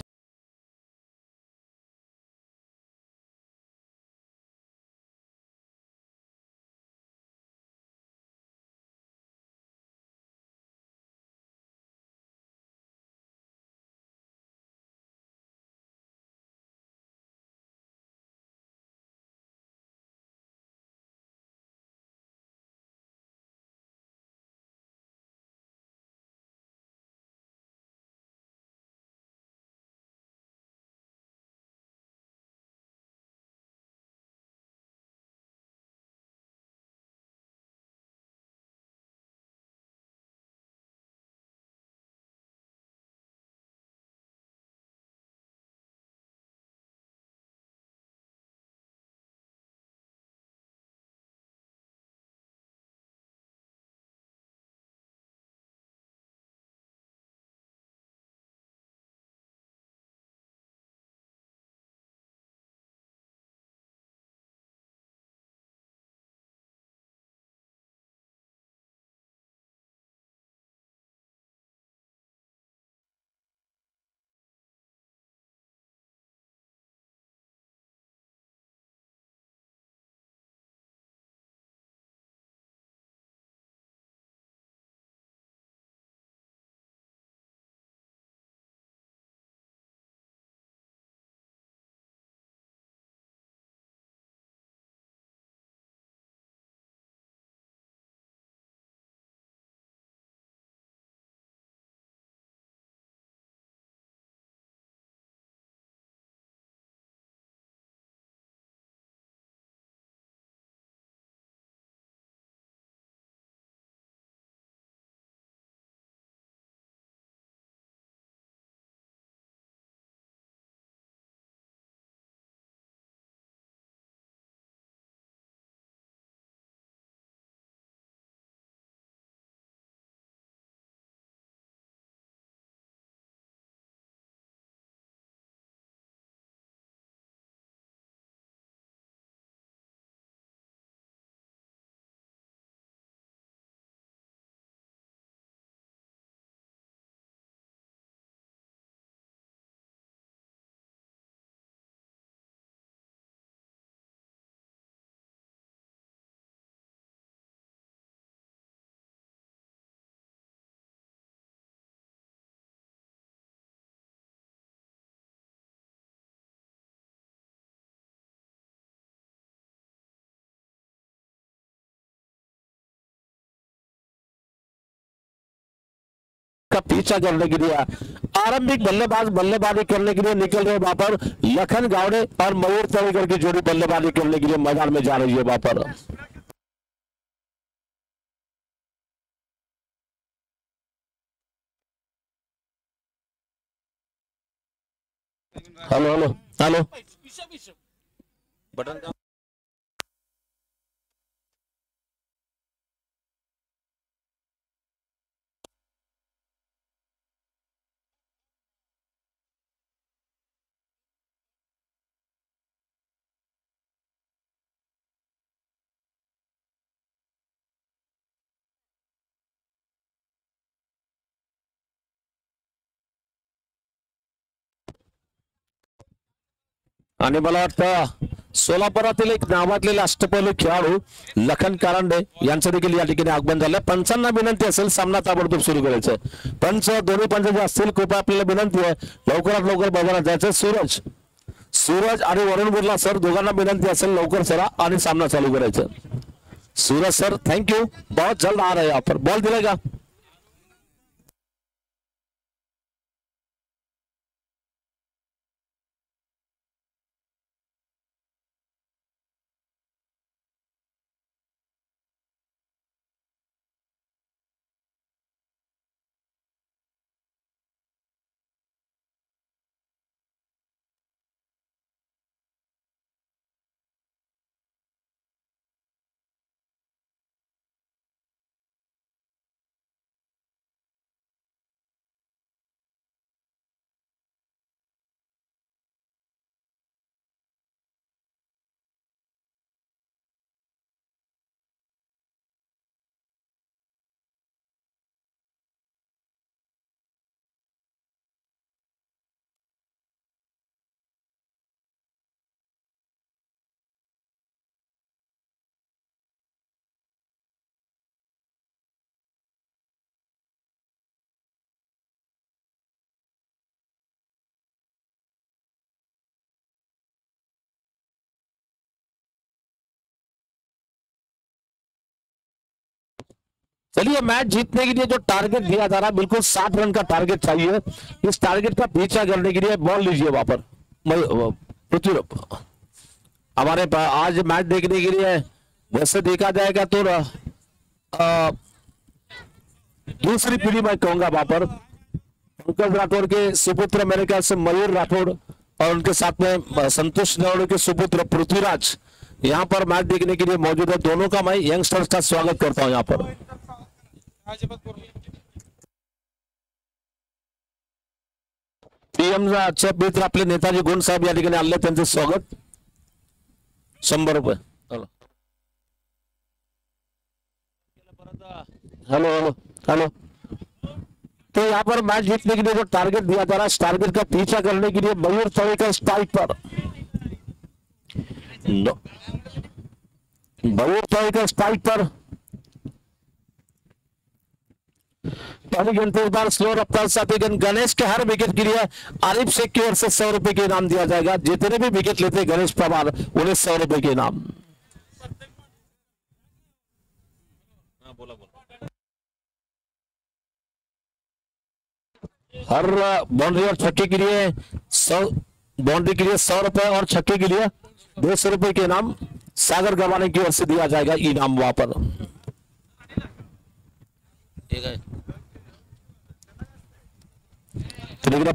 का पीछा करने के लिए आरंभिक बल्लेबाजी करने के लिए निकल रहे वहां पर लखन गावड़े और मयूर तवेकर की जोड़ी बल्लेबाजी करने के लिए मैदान में जा रही है वहां पर. हेलो हेलो हेलो बटन का आणि मला वाटतं सोलापुरातील एक नावाजलेले अष्टपैलू खेळाडू लखन कारंडे यांचं देखील या ठिकाणी आगमन झालं. पंचांना विनंती असेल सामना ताबडतोब सुरू करायचं. पंच दोन्ही पंच जे असतील कृपया आपल्याला विनंती आहे लवकरात लवकर मैदानात जायचं. सूरज आणि वरुण बुर्ला सर दोघांना विनंती असेल लवकर चला आणि सामना चालू करायचं. सूरज सर थँक्यू बहुत जल्द आ रहे हैं आप बॉल दिलेगा. चलिए, मैच जीतने के लिए जो टारगेट दिया जा रहा है, बिल्कुल 60 रन का टारगेट चाहिए। इस टारगेट का पीछा करने के लिए बॉल लीजिए वहां पर पृथ्वी। हमारे आज मैच देखने के लिए वैसे देखा जाएगा तो दूसरी पीढ़ी मैं कहूंगा वहां पर पंकज राठौड़ के सुपुत्र मेरे ख्याल से मयूर राठौड़ और उनके साथ में संतोष राठौड़ के सुपुत्र पृथ्वीराज यहाँ पर मैच देखने के लिए मौजूद है। दोनों का मैं यंगस्टर्स का स्वागत करता हूं यहाँ पर। पीएम मित्र आपले नेताजी गुण साहेब या ठिकाणी आले, त्यांचे स्वागत। 100 रुपये। Hello hello hello. तो यहाँ पर मैच जीतने के लिए जो टारगेट दिया जा रहा है, इस टारगेट का पीछा करने के लिए मयूर तरीका स्ट्राइक पर मयूर तरीका स्ट्राइक पर पहली गेंद इस बार स्लो रफ्तार साथी गेंद गणेश के हर विकेट के लिए आरिफ शेख की ओर से 100 रुपए के इनाम दिया जाएगा। जितने भी विकेट लेते गणेश पवार उन्हें 100 रुपए के इनाम। हर बाउंड्री और छक्के के लिए 100, बाउंड्री के लिए 100 रुपए और छक्के के लिए 200 रुपए के इनाम सागर गवाने की ओर से दिया जाएगा इनाम वहां पर।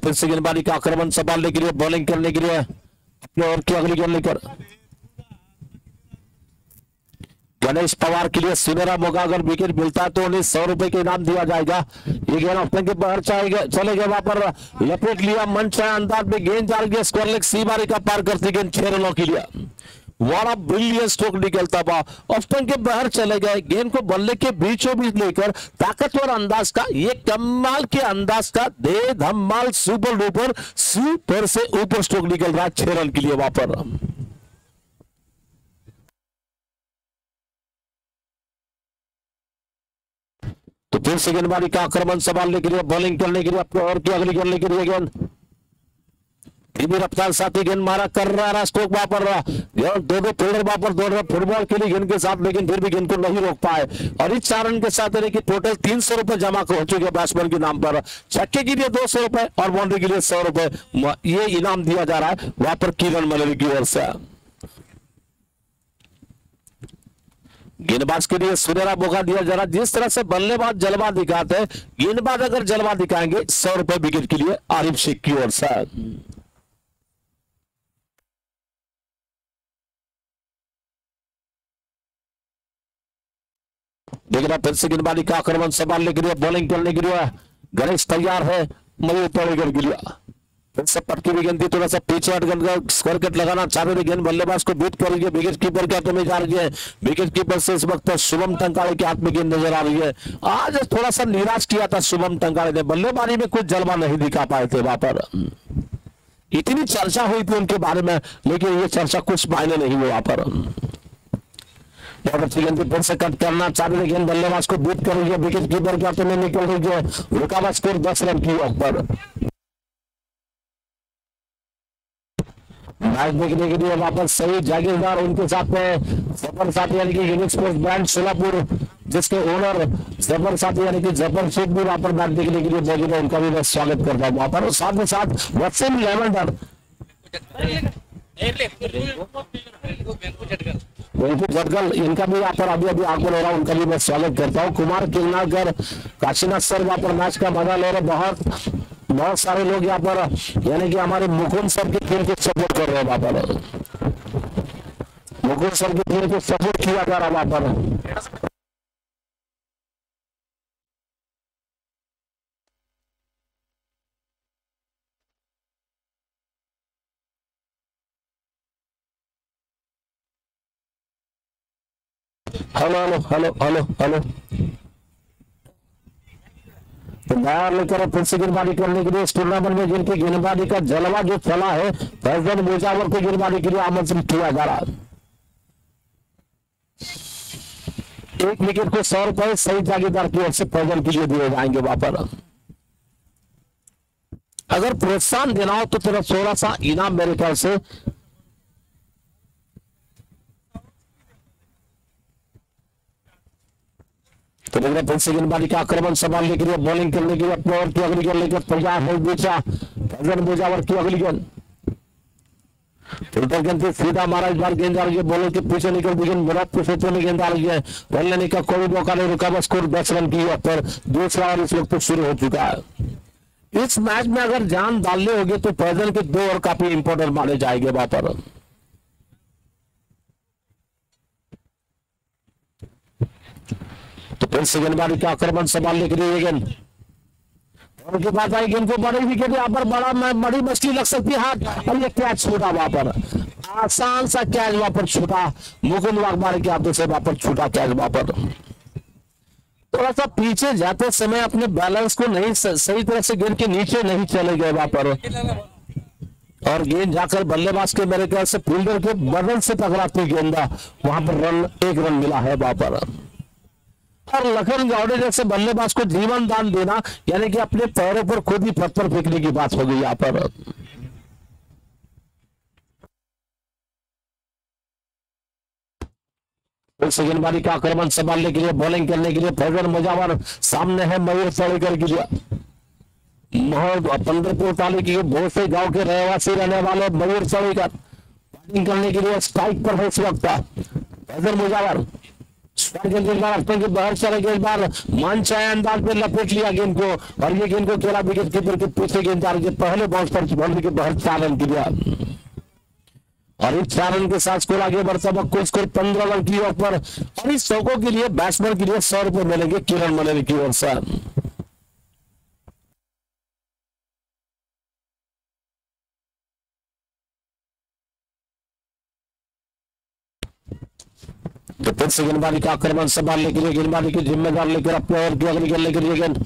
फिर से गेंदबाजी का आक्रमण संभालने के लिए, बॉलिंग करने के लिए अपने और की अगली गेंद लेकर गणेश पवार के लिए सुनहरा मौका। अगर विकेट मिलता है तो उन्हें 100 रुपए के इनाम दिया जाएगा। ये गेंद ऑप्शन के बाहर चले गए, वहां पर लपेट लिया मन चाहे अंदाज में गेंद जा रही है स्क्वायर लेग सी बारी का पार करती गेंद 6 रनों के लिए। बड़ा ब्रिलियंट स्ट्रोक निकलता हुआ ऑप्शन के बाहर चले गए, गेंद को बल्ले के बीचों बीच लेकर ताकतवर अंदाज का, ये कमाल के अंदाज का दे धमाल सुपर डुपर सुपर से ऊपर स्ट्रोक निकल रहा है 6 रन के लिए वहां पर। तो फिर से गेंदबाजी का आक्रमण संभालने के लिए, बॉलिंग करने के लिए अपने और की अगली गेंद लेकर गेंद धीमी रफ्तार साथी गेंद मारा कर रहा है स्ट्रोक वहां पर। दो फील्डर वहां पर दौड़ रहे फुटबॉल के लिए गेंद के साथ, लेकिन फिर भी गेंद को नहीं रोक पाए और इस 4 रन के साथ कि टोटल 300 रुपए जमा हो चुके बैट्समैन के नाम पर। छक्के के लिए 200 रुपए और बाउंड्री के लिए 100 रुपए ये इनाम दिया जा रहा है वहां पर किरण मलरी की ओर से। गेंदबाज के लिए सुनहरा मौका दिया जा रहा है। जिस तरह से बल्लेबाज जलवा दिखाते हैं, गेंदबाज अगर जलवा दिखाएंगे 100 रुपए विकेट के लिए आरिफ शेख की ओर से। देखना फिर से गेंदबाजी का आक्रमण संभालने के लिए, बॉलिंग करने के लिए गणेश तैयार है मयूर तोड़ेगर के लिए। फिर से पटकी भी गेंद थोड़ा सा पीछे हट स्क्वायर कट लगाना चाहते थे, गेंद बल्लेबाज को बीट करेंगे। विकेट कीपर क्या तुम्हें जा रही है, विकेट कीपर से इस वक्त शुभम टंकाड़े के हाथ में गेंद नजर आ रही है। आज थोड़ा सा निराश किया था शुभम टंकाड़े ने, बल्लेबाजी में कुछ जलवा नहीं दिखा पाए थे वहां पर। इतनी चर्चा हुई थी उनके बारे में, लेकिन ये चर्चा कुछ मायने नहीं हुआ वहां पर। बहुत अच्छी गेंद फिर से कट करना चाहते थे, गेंद बल्लेबाज को बीट कर रही है। विकेट कीपर क्या तुम्हें निकल रही है, रुकावट स्कोर 10 रन की ऊपर। मैच देखने के लिए वापस सही जागीरदार उनके साथ में जफर साथी यानी कि यूनिक स्पोर्ट्स ब्रांड सोलापुर, जिसके ओनर जफर साथी यानी कि जफर शेख भी वहां पर मैच देखने के लिए मौजूद है। उनका भी मैं स्वागत करता हूँ वहां पर। और साथ में साथ वसीम लेवेंडर जटगल, इनका भी यहाँ पर अभी अभी आगमन हो रहा है, उनका भी मैं स्वागत करता हूँ। कुमार किलनागर, काशीनाथ सर वहां पर मैच का मजा ले रहे। बहुत सारे लोग यहाँ पर यानी कि हमारे मुकुंद सर की टीम को सपोर्ट कर रहे हैं वहां पर। मुकुंद सर की टीम को सपोर्ट किया जा रहा है वहां पर। Hello hello hello hello hello. तो बाहर लेकर फिर से गेंदबाजी करने के लिए इस टूर्नामेंट में जिनकी गेंदबाजी का जलवा जो चला है, फैजल मुजावर को गेंदबाजी के लिए आमंत्रित किया जा रहा है। एक विकेट को 100 रुपए सही जागीरदार की ओर से फैजल के लिए दिए जाएंगे वहां पर। अगर प्रोत्साहन देना हो तो थोड़ा 16 सा इनाम मेरे ख्याल से तो लेकिन फिर से गेंदबाजी का आक्रमण संभालने के लिए बॉलिंग करने के लिए अपने ओवर की अगली गेंद लेकर तैयार है दूसरा फैजल मुजावर की अगली गेंद। उल्टा गेंद पे सीधा मारा, इस बार गेंद आ रही है बॉलर के पीछे निकल दी गेंद, बहुत के क्षेत्र में गेंद आ रही है, रन लेने का कोई मौका नहीं रुका, बस स्कोर 10 रन की पर दूसरा ओवर इस वक्त शुरू हो चुका है। इस मैच में अगर जान डालने होगी तो फैजल के 2 ओवर काफी इंपॉर्टेंट माने जाएंगे वहां पर। तो फिर से गेंदबाजी का आक्रमण संभालने के लिए गेंद उनके पास आई, गेंद को बड़ी विकेट यहाँ पर बड़ी मछली लग सकती है हाथ, और ये कैच छूटा वहां पर, आसान सा कैच वहां पर छूटा, मुकुंद वाघमारे के हाथों से वहां पर छूटा कैच वहां पर। थोड़ा सा पीछे जाते समय अपने बैलेंस को नहीं सही तरह से गेंद के नीचे नहीं चले गए वहां पर, और गेंद जाकर बल्लेबाज के मेरे ख्याल से फील्डर के बदन से टकराती गेंदा, वहां पर रन 1 रन मिला है वहां पर। और लखन गावड़े जैसे बल्लेबाज को जीवन दान देना यानी कि अपने पैरों पर खुद ही पत्थर फेंकने की बात हो गई यहाँ पर। गेंदबाजी का आक्रमण संभालने के लिए बॉलिंग करने के लिए फैजल मुजावर सामने है मयूर सड़ेकर की 15 ताली की बहुत से गांव के रहवासी रहने वाले मयूर सड़ेकर बैटिंग करने के लिए स्ट्राइक पर है इस वक्त फैजल मुजावर। बाहर चले गए, बार मनचाहे अंदाज में लपेट लिया गेंद को, और ये गेंद को खेला विकेट कीपर के पीछे गेंद आ रही है, पहले बॉल पर बाउंड्री के बाहर 4 रन किया, और इस 4 रन के साथ स्कोर आगे बढ़ता हुआ कुल स्कोर 15 रन की ओर पर। और इस चौकों के लिए बैट्समैन के लिए 100 रुपए मिलेंगे किरण मनेरी की ओर से। तो फिर से गेंदबाजी का आक्रमण संभालने के लिए गेंदबाजी की जिम्मेदार लेकर अपने ओवर की अगली गेंद लेकर गेंद,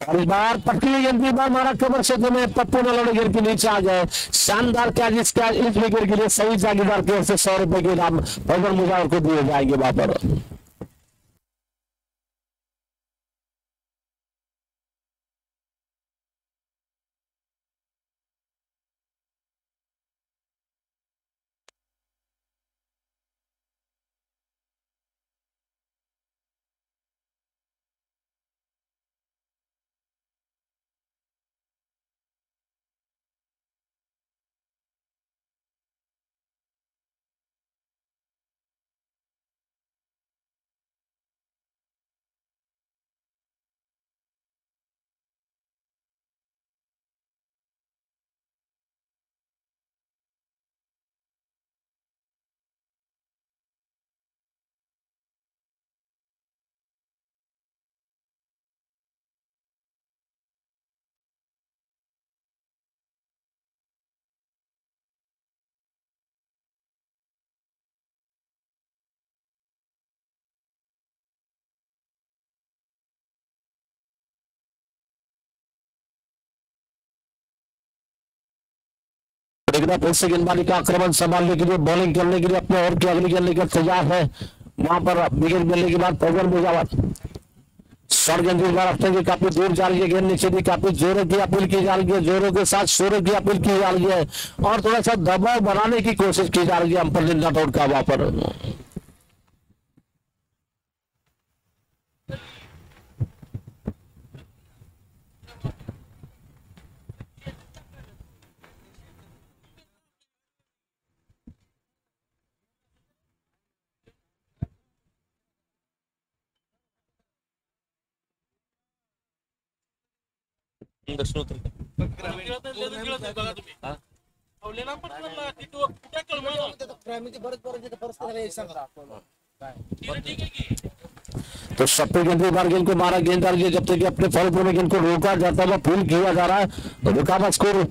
और इस बार पटली गेंद की बार मारा कवर क्षेत्र में, पप्पू नलोड़े गेंद के नीचे आ गए, शानदार कैच, इस विकेट के लिए सही जागीदार की ओर से 100 रुपए के इनाम फैजल मुजावर को दिए जाएंगे वहां पर। फिर से गेंदबाजी का आक्रमण संभालने के लिए बॉलिंग करने के लिए अपने ओवर की अगली गेंद लेकर तैयार है, वहां पर विकेट मिलने के बाद फैजल मुजावर शॉर्ट गेंद इस बार रखते हैं, काफी दूर जा रही है गेंद, नीचे भी काफी जोरों की अपील की जा रही है, जोरों के साथ शोरों की अपील की जा रही है, और थोड़ा सा दबाव बनाने की कोशिश की जा रही है अंपायर नॉट आउट का वहां पर। तो सप्पी गेंद बार गेंद को मारा, गेंद आ रही है, जब तक कि अपने फॉलो में गेंद को रोका जाता हुआ फील किया जा रहा है, रुकावट स्कोर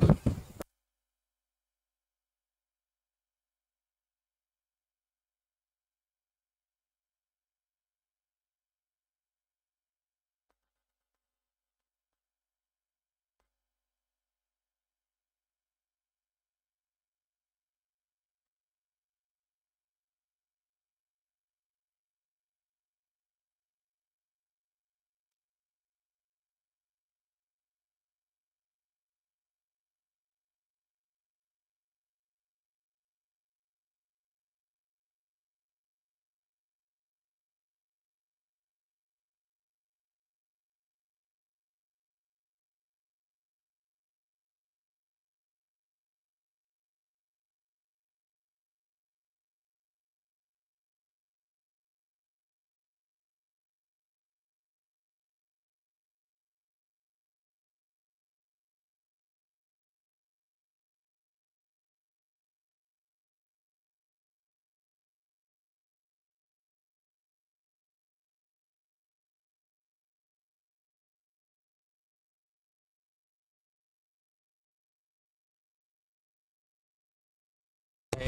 तो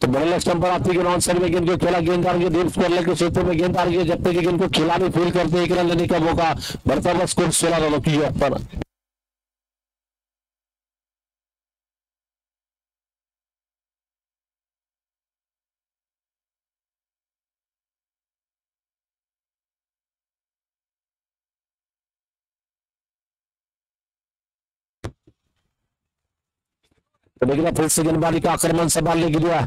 मिडिल स्टंप पर आती है नॉन साइड में गेंद को खेला, गेंददार के डीप स्क्वायर के क्षेत्र में गेंद आ रही है, जब तक गेंद को खिलाड़ी फील करते हैं 1 रन लेने का मौका बढ़ता हुआ स्कोर 16 रनों की पर। तो देखिए फिर से गेंदबाजी का आक्रमण संभालने के लिए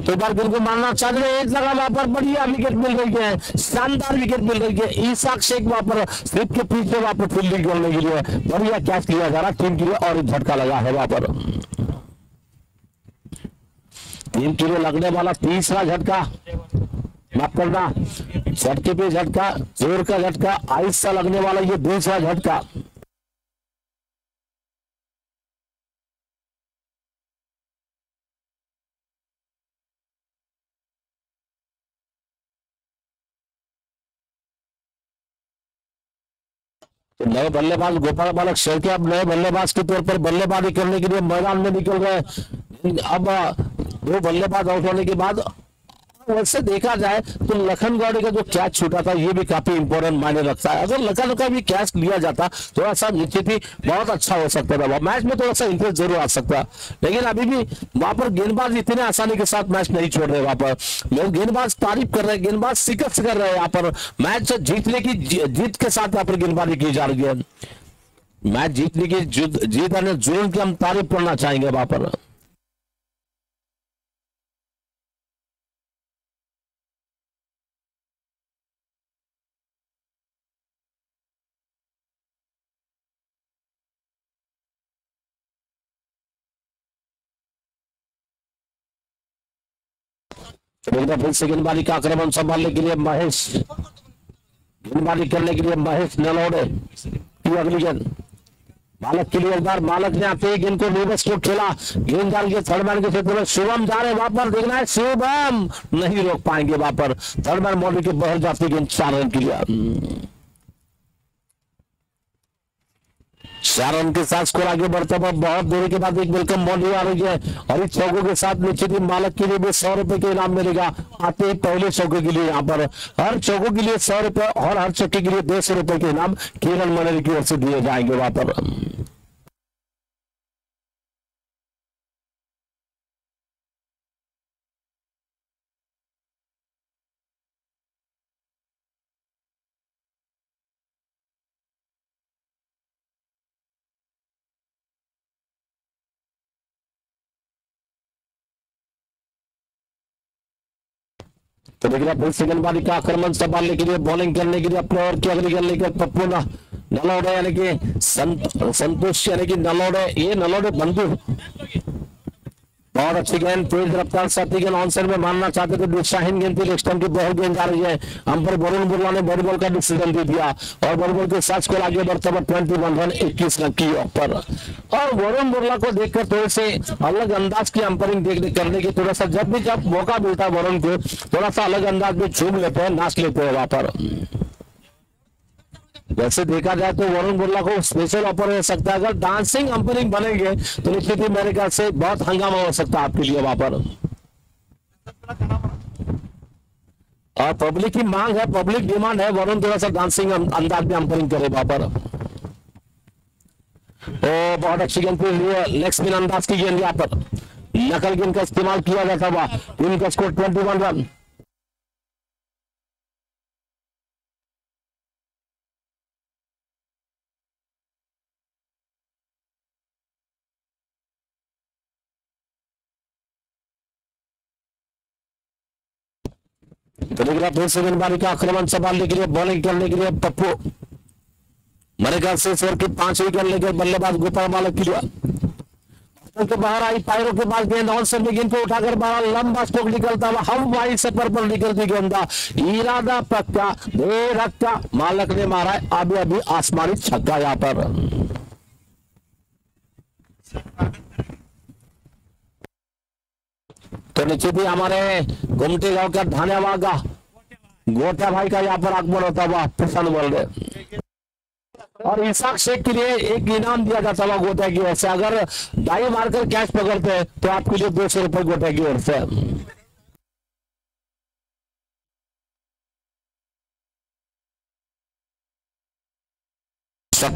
तो बार गेंद को मारना चाहते हैं, एक लगा वहां पर बढ़िया विकेट मिल रही है, शानदार विकेट मिल रही है। ईसाक शेख वहां पर स्लिप के पीछे वहां पर फील्डिंग करने के लिए बढ़िया कैच लिया जा रहा टीम के लिए और एक झटका लगा है वहां पर टीम के लिए लगने वाला तीसरा झटका, माफ करना झटके पे झटका, जोर का झटका, आहिस्ता लगने वाला ये दूसरा झटका। तो नए बल्लेबाज गोपाल बालक शेरके अब नए बल्लेबाज के तौर पर बल्लेबाजी करने के लिए मैदान में निकल गए। अब 2 बल्लेबाज आउट होने के बाद वैसे देखा जाए तो लखन गौड़ी का जो कैच छूटा था ये भी काफी इंपॉर्टेंट मायने रखता है। अगर लखन का भी कैच लिया जाता थोड़ा सा निश्चित ही बहुत अच्छा हो सकता था, मैच में थोड़ा सा इंटरेस्ट जरूर आ सकता, लेकिन अभी भी वहां पर गेंदबाज इतने आसानी के साथ मैच नहीं छोड़ रहे। वहां पर लोग गेंदबाज तारीफ कर रहे हैं, गेंदबाज शिकस्त कर रहे हैं, यहाँ पर मैच जीतने की जीत के साथ यहाँ पर गेंदबाजी की जा रही है। मैच जीतने की जीत आने जुनून की हम तारीफ करना चाहेंगे वहां पर। फिर से गेंदबाजी का आक्रमण संभालने के लिए महेश, गेंदबाजी करने के लिए महेश नलौड़े की अगली गेंद मालक के लिए एक बार मालक ने आते ही गेंद को नीरज को खेला, गेंददार के थर्ड मैन के क्षेत्र में शुभम जा रहे वहां पर, देखना है शुभम नहीं रोक पाएंगे वहां पर, थर्ड मैन बाउंड्री के बाहर जाती गेंद 4 रन के लिए। 4 रन के साथ स्कोर आगे बढ़ता हुआ बहुत देरी के बाद एक वेलकम बाउंड्री आ रही है और इस चौकों के साथ निश्चित ही मालक के लिए भी 100 रुपए के इनाम मिलेगा। आते ही पहले चौके के लिए यहाँ पर हर चौकों के लिए 100 रुपए और हर चौके के लिए 150 रुपए के इनाम केवल मनोरी की ओर से दिए जाएंगे वहां पर। तो देखिए फिर से गेंदबाजी का आक्रमण संभालने के लिए बॉलिंग करने के लिए अपने और की अगली गेंद लेकर पप्पू नलौड़े यानी कि संतोष यानी कि नलौड़े, ये नलौड़े बंधु बहुत अच्छी गेंद तेज रफ्तार साथी गेंद ऑन साइड में मारना चाहते थे, दुस्साहीन गेंद थी, लेग स्टंप की बहुत गेंद आ रही है। अंपायर वरुण बुर्ला ने बॉडी बॉल का डिसीजन दे दिया और बॉडी बॉल के साथ स्कोर आगे बढ़ता हुआ 21 रन 21 रन की ऊपर। और वरुण बुर्ला को देखकर थोड़े से अलग अंदाज की अंपायरिंग करने की थोड़ा सा जब मौका मिलता है वरुण को थोड़ा सा अलग अंदाज में झूम लेते हैं, नाच लेते हैं वहां पर। वैसे देखा जाए तो वरुण बुर्ला को स्पेशल ऑफर हो सकता है, अगर डांसिंग अंपायरिंग बनेंगे तो निश्चित ही मेरे ख्याल से बहुत हंगामा हो सकता है आपके लिए वहां पर। और पब्लिक की मांग है, पब्लिक डिमांड है वरुण थोड़ा सा डांसिंग अंदाज में अंपायरिंग करे वहां पर। ओ बहुत अच्छी गेंद लेग स्पिन अंदाज की गेंद यहाँ पर नकल गेंद का इस्तेमाल किया जाता हुआ टीम का स्कोर 21 रन। तो देखिए फिर से गेंदबाजी का आक्रमण संभालने के लिए बॉलिंग करने के लिए पप्पू मेरे ख्याल से ओवर की 5वीं गेंद लेकर बल्लेबाज गोपाल बालक की के बाहर आई, पैरों के पास गेंद ऑन साइड में गेंद को उठाकर बाहर लंबा स्ट्रोक निकलता हुआ हवाई सफर पर निकलती गेंदा, इरादा पक्का दे रखा, मालक ने मारा है अभी अभी आसमानी छक्का यहाँ पर। तो निश्चित ही हमारे गोमती गांव का धन्यवाद गोटा भाई का यहाँ पर आगमन होता हुआ प्रसन्न बोल रहे और इसाक शेख के लिए एक इनाम दिया जाता हुआ गोटा की ओर से। अगर डाई मारकर कैच पकड़ते हैं तो आपके लिए 200 रुपए गोटा की ओर से।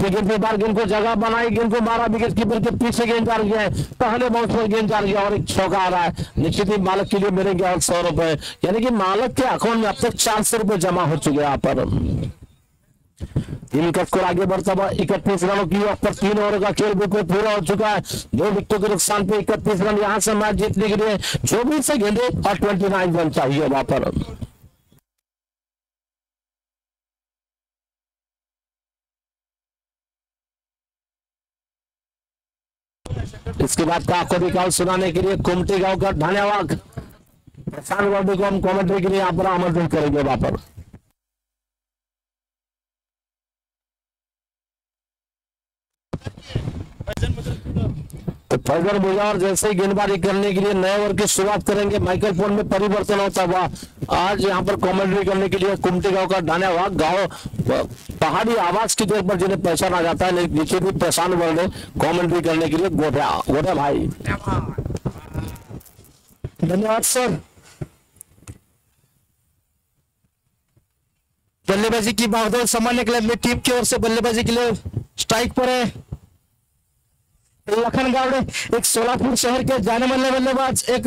गेंद के बार गेंद को जगह बनाई, गेंद को मारा, विकेट कीपर के पीछे गेंद जा रही है, पहले बाउंस पर गेंद जा रही है और एक चौका आ रहा है। निश्चित ही मालक के लिए मिलेंगे और 100 रुपए, यानी कि मालक के अकाउंट में अब तक 400 रुपए जमा हो चुके हैं यहाँ पर। टीम का स्कोर आगे बढ़ता हुआ 31 रनों की वक्त पर 3 ओवर का खेल बिल्कुल पूरा हो चुका है। 2 विकेटों के नुकसान पे 31 रन यहाँ से मैच जीतने के लिए 24 से गेंदे और 29 रन चाहिए वहां पर। इसके बाद का आपको रिकॉर्ड सुनाने के लिए कुमटी गांव का धन्यवाद प्रशांत वर्दी को हम कमेंट्री के लिए यहाँ पर आमंत्रित करेंगे वहां पर। तो फैजर मुजावर जैसे ही गेंदबाजी करने के लिए नए ओवर की शुरुआत करेंगे। माइकल फोन में परिवर्तन होता हुआ आज यहाँ पर कमेंट्री करने के लिए कुमटी गांव का धन्यवाद। गांव पहाड़ी आवाज की देर पर जिन्हें पहचाना जाता है, नीचे भी प्रशांत वर्दी कमेंट्री करने के लिए गोटा भाई धन्यवाद सर। बल्लेबाजी की बागडोर संभालने के लिए अपनी टीम की ओर से बल्लेबाजी के लिए स्ट्राइक पर है लखन गावड़े, एक सोलापुर शहर के जाने माने बल्लेबाज, एक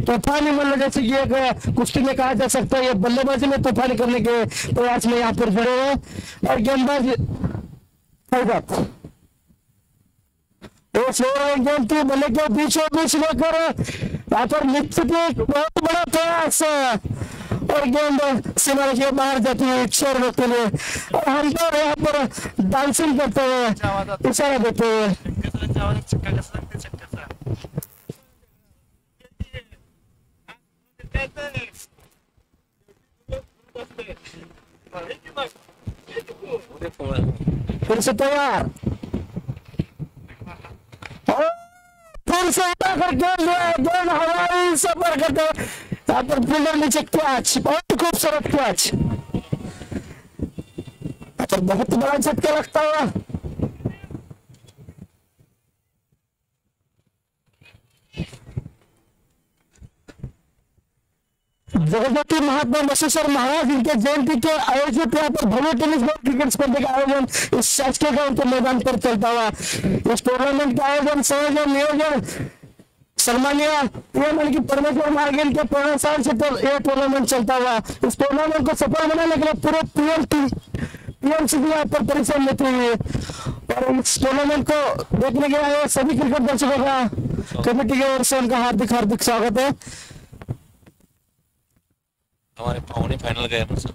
तूफानी मतलब जैसे कि एक कुश्ती में कहा जा सकता है, ये बल्लेबाजी में तूफानी करने के प्रयास में यहाँ पर जुड़े हैं। और गेंदबाज गेंद की बल्ले के बीचों बीच लेकर यहाँ पर निश्चित एक बहुत बड़ा प्रयास और गेंद सीमा के बाहर जाती है 6 रनों के लिए। और हम तो यहाँ पर डांसिंग करते हुए इशारा देते हुए फिर से तैयार और फिर से गेंद हवाई सफर करते यहाँ पर फील्डर नीचे कैच, बहुत खूबसूरत कैच, तो बहुत बड़ा झटका लगता हुआ जगदीश महात्मा बसवेश्वर महाराज इनके जयंती के आयोजित यहाँ पर भव्य टेनिस बॉल क्रिकेट स्पर्धा का आयोजन इस शासकीय गांव के मैदान पर चलता हुआ। इस टूर्नामेंट का आयोजन संयोजन नियोजन सलमानिया की परमेश्वर महाराज के प्रोत्साहन से यह टूर्नामेंट चलता हुआ। इस टूर्नामेंट को सफल बनाने के लिए पूरे पीएमसीबी यहाँ पर परिश्रम लेते हुए और इस टूर्नामेंट को देखने के लिए सभी क्रिकेट दर्शकों का कमेटी की ओर से उनका हार्दिक हार्दिक स्वागत है। हमारे पाहुणे फाइनल गए ना सर,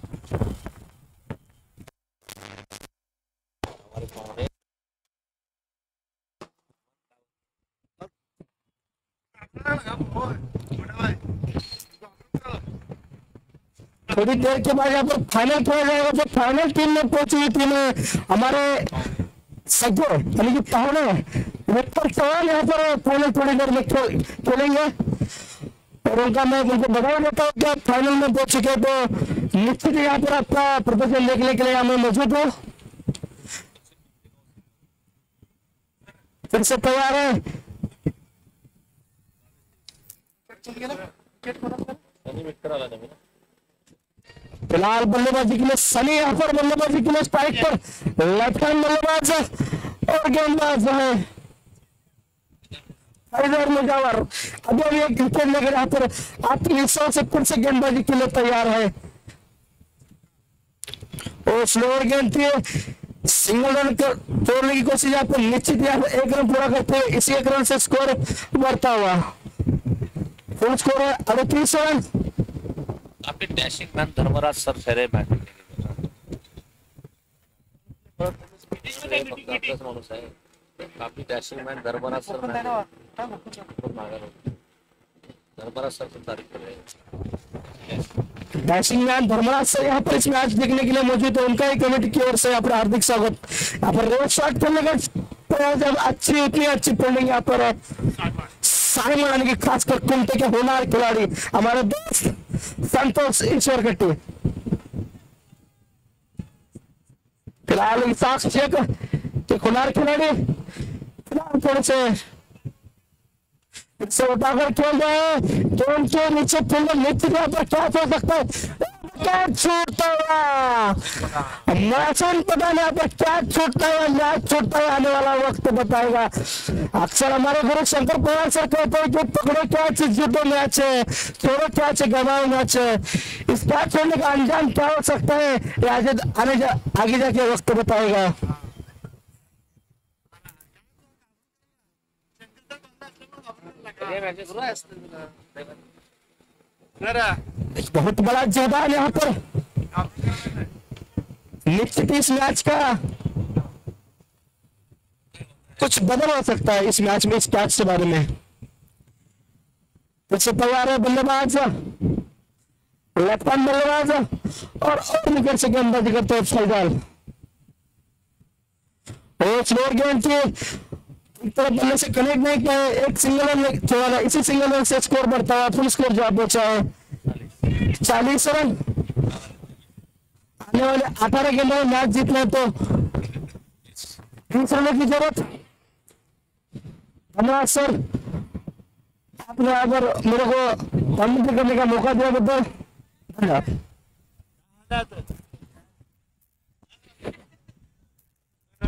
हमारे पाहुणे थोड़ी देर के बाद यहाँ पर फाइनल खेला जाएगा। जो फाइनल टीम में पहुंची हुई टीम हमारे सगे यानी कि पाहुणे विक्टर चौहान यहाँ पर फाइनल थोड़ी देर में खेलेंगे और उनका मैं उनको बधाई देता हूँ कि आप फाइनल में पहुंच चुके तो निश्चित यहाँ पर आपका प्रदर्शन देखने के लिए हमें मौजूद हो। फिर से तैयार है फिलहाल बल्लेबाजी के लिए सनी यहाँ पर बल्लेबाजी के लिए स्ट्राइक पर लेफ्ट हैंड बल्लेबाज और गेंदबाज है मुजावर अभी अभी एक विकेट लेकर यहाँ पर आपके हिस्सों से फिर से गेंदबाजी के लिए तैयार है और स्लोअर गेंद थी सिंगल रन तोड़ने की कोशिश यहाँ पर निश्चित यहाँ पर 1 रन पूरा करते हैं। इसी 1 रन से स्कोर बढ़ता हुआ फुल स्कोर है 38 रन। आपके डैशिंग मैन धर्मराज सर ठहरे मैच काफी dashing man Dharmraj sir Dharmraj sir की तारीफ कर रहे हैं। डैशिंग मैन धर्मराज सर यहाँ पर इस मैच देखने के लिए मौजूद है। उनका ही कमेटी की ओर से यहाँ पर हार्दिक स्वागत। यहाँ पर रेड शॉट खेलने का तो जब अच्छी इतनी अच्छी फील्डिंग यहाँ पर है साइमन यानी कि खासकर कुंटे के होनहार खिलाड़ी हमारे दोस्त संतोष ईश्वर कट्टी। फिलहाल साफ चेक के होनहार खिलाड़ी फिलहाल थोड़े से उठाकर खेल रहे हैं। गेम के नीचे फील्डर नीचे पर क्या हो सकता है? कैच छूटता हुआ मौसम पता नहीं पर क्या छूटता है मैच छूटता है आने वाला वक्त बताएगा। अक्सर हमारे गुरु शंकर पवार सर कहते हैं कि पकड़ो कैच जीतो मैच है, छोड़ो कैच गवाओ मैच है। इस कैच छोड़ने का अंजाम क्या हो सकता है आगे जाके वक्त बताएगा। एक बहुत बड़ा मैदान यहाँ पर निश्चित इस मैच का कुछ बदल हो सकता है इस मैच में इस कैच के बारे में। पीछे तैयार है बल्लेबाज लेफ्ट हैंड बल्लेबाज और विकेट से गेंदबाजी करते हैं फलदाल और स्लोअर गेंद की तरफ बल्ले से कनेक्ट नहीं किया है। एक सिंगल रन छोड़ा इसी सिंगल रन से स्कोर बढ़ता है फुल स्कोर जो पहुंचा है 40 रन। आने वाले 18 गेंदों में मैच जीतना है तो 30 रनों की जरूरत। धन्यवाद सर आपने यहाँ पर मेरे को कमेंट्री करने का मौका दिया बदल धन्यवाद।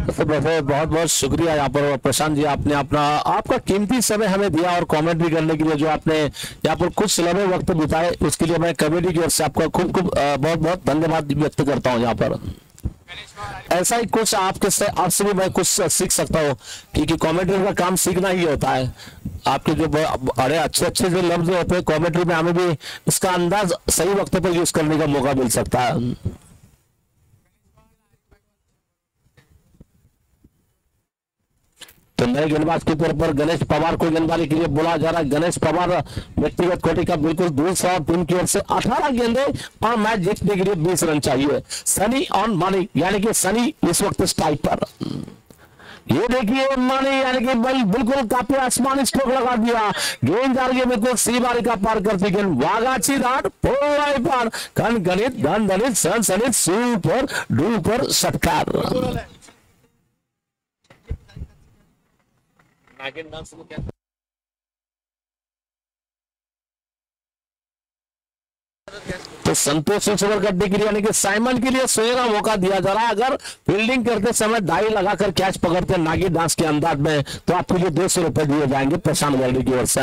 बहुत बहुत शुक्रिया यहाँ पर प्रशांत जी, आपने आपका कीमती समय हमें दिया और कमेंट्री करने के लिए जो आपने यहाँ पर कुछ लम्हे वक्त बिताए उसके लिए मैं कमेटी की ओर से आपका खूब बहुत बहुत धन्यवाद व्यक्त करता हूँ। यहाँ पर ऐसा ही कुछ आपसे भी मैं कुछ सीख सकता हूँ क्योंकि कमेंट्री का काम सीखना ही होता है। आपके जो बड़े अच्छे जो लफ्ज होते हैं कमेंट्री में हमें भी उसका अंदाज सही वक्त पर यूज करने का मौका मिल सकता है। तो नए गेंदबाज के तौर पर गणेश पवार को गेंदबाजी के लिए बोला जा रहा है। गणेश पवार व्यक्तिगत कोटि का बिल्कुल दूसरा टीम की ओर से 18 गेंदे और मैच जीतने के लिए 20 रन चाहिए। सनी ऑन मानी यानी कि सनी इस वक्त स्ट्राइक पर। ये देखिए मानी यानी कि बिल्कुल काफी आसमानी स्ट्रोक लगा दिया। गेंद जा रही है बिल्कुल सी बारी का पार करती गेंद वागाची राट पार कन गणित धन दलित सन सनित सुपर डुपर षटकार। तो संतोष गड्ढे के लिए यानी कि साइमन के लिए सुनहरा मौका दिया जा रहा है। अगर फील्डिंग करते समय दाई लगाकर कैच पकड़ते नागी डांस के अंदाज में तो आपको ये 200 रुपए दिए जाएंगे प्रशांत वर्ल्ड की ओर से।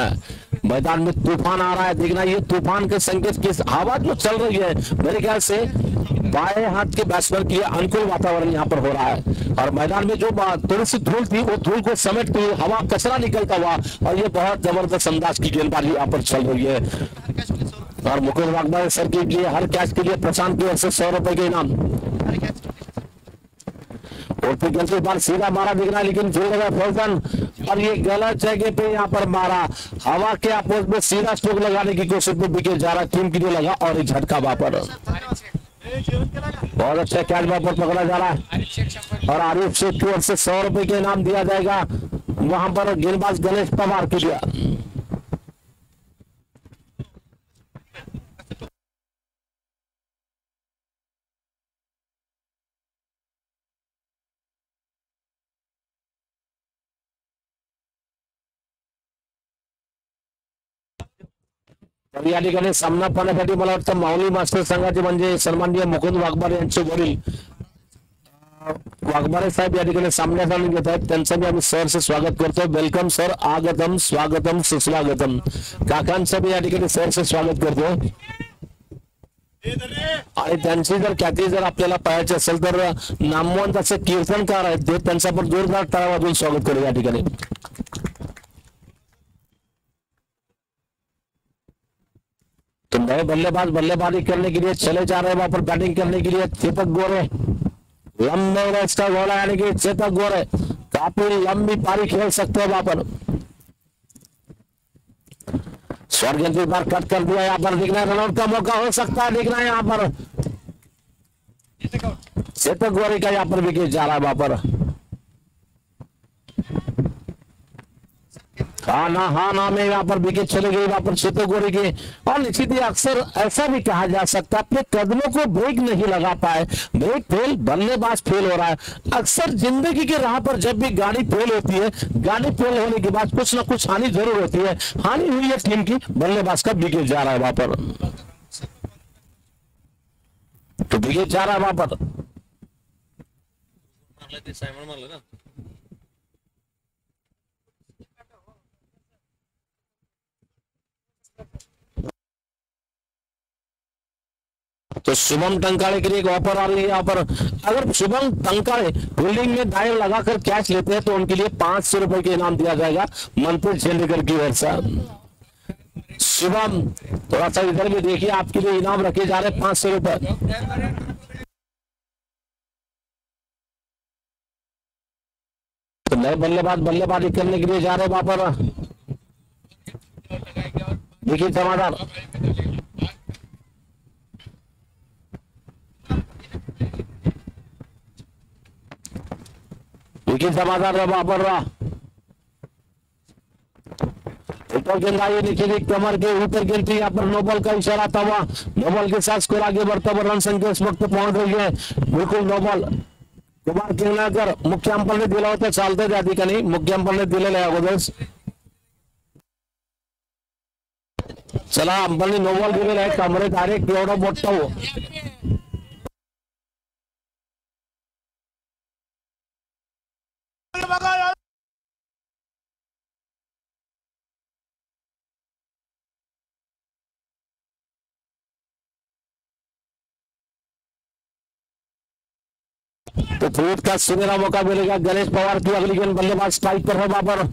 मैदान में तूफान आ रहा है, देखना ये तूफान के संकेत की हवा जो चल रही है मेरे ख्याल से बाएं हाथ के बैट्समैन के लिए अनुकूल वातावरण यहाँ पर हो रहा है। और मैदान में जो थोड़ी सी धूल थी वो धूल को समेटती हुई हवा कचरा निकलता हुआ और ये बहुत जबरदस्त अंदाज की गेंदबाजी यहाँ पर चल रही है। और मुकुंद वाघमारे सर के लिए हर कैच के लिए प्रशांत की ओर से 100 रुपए के इनाम। और फिर गेंद बार सीधा मारा दिख रहा है लेकिन झूल गया फौजन और ये गलत जगह पे यहाँ पर मारा। हवा के अपोज में सीधा स्ट्रोक लगाने की कोशिश में विकेट जा रहा टीम के लिए लगा और एक झटका वहां पर। बहुत अच्छा कैच वहां पर पकड़ा जा रहा है और आरिफ शेख की ओर से 100 रुपए के इनाम दिया जाएगा वहां पर गेंदबाज गणेश पवार के लिए। याठिकाणी सामना पाहण्यासाठी मला वाटतं माऊली मास्टर संघाचे म्हणजे सन्माननीय मुकुंद वाघमारे यांचे वडील वाघमारे साहेब या ठिकाणी सामन्यात घेत आहेत। त्यांचं मी आम्ही सर से स्वागत करतो। वेलकम सर, आगतम स्वागतम सुस्वागतम। काकांचं मी या ठिकाणी सर से स्वागत करतो आणि त्यांची जर ख्याती जर आपल्याला पाहायची असेल तर नामवंत असे कीर्तनकार आहेत ते त्यांचं आपण जोरदार टाळ्या वाजवून स्वागत करू या ठिकाणी। तो नए बल्लेबाज बल्लेबाजी करने के लिए चले जा रहे हैं वहां पर बैटिंग करने के लिए चेतक गोरे। लंबे रेस का घोड़ा यानी कि चेतक गोरे काफी लंबी पारी खेल सकते हैं वहां पर। स्वर्ग बार कट कर दिया यहाँ पर दिखना है रनआउट का मौका हो सकता है दिखना है यहाँ पर चेतक गोरे का यहाँ पर विकेट जा रहा है वहां पर। हाँ ना में यहाँ पर विकेट चले गई वहां पर चितौगोरी की। और निश्चित ही अक्सर ऐसा भी कहा जा सकता है अपने कदमों को ब्रेक नहीं लगा पाए, ब्रेक फेल, बल्लेबाज फेल हो रहा है। अक्सर जिंदगी के राह पर जब भी गाड़ी फेल होती है, गाड़ी फेल होने के बाद कुछ ना कुछ हानि जरूर होती है। हानि हुई है टीम की, बल्लेबाज का विकेट जा रहा है वहां पर, तो विकेट जा रहा है वहां पर। तो शुभम टंकारे के लिए एक ऑफर आ रही है यहाँ पर। अगर शुभम टंकारे फील्डिंग में दायर लगाकर कैच लेते हैं तो उनके लिए 500 रुपए का इनाम दिया जाएगा मनप्रीत चंडीगढ़ की ओर से। शुभम थोड़ा सा इधर भी देखिए, आपके लिए इनाम रखे जा रहे हैं 500 रुपए। तो नए बल्लेबाजी करने के लिए जा रहे हैं वहां पर। देखिए समाधान समाधान है वहां पर। ऊपर गेंद आई नीचे कमर के ऊपर गेंद थी, यहाँ पर नो बॉल का इशारा था हुआ। नो बॉल के साथ स्कोर आगे बढ़ता हुआ, रन संख्या इस वक्त पहुंच रही है बिल्कुल नो बॉल। कुमार किंगनाकर मुख्य अंपायर ने दिला होता चालते जाती का नहीं, मुख्य अंपायर ने दिलेलं आहे अगोदर। चला अंपायर नो बॉल दिलेला आहे, कमरे डायरेक्ट एवढा मोठा हो। तो फ्रूट का सुनहरा मौका मिलेगा गणेश पवार की। अगली गेंद बल्लेबाज स्ट्राइक पर है वहां पर,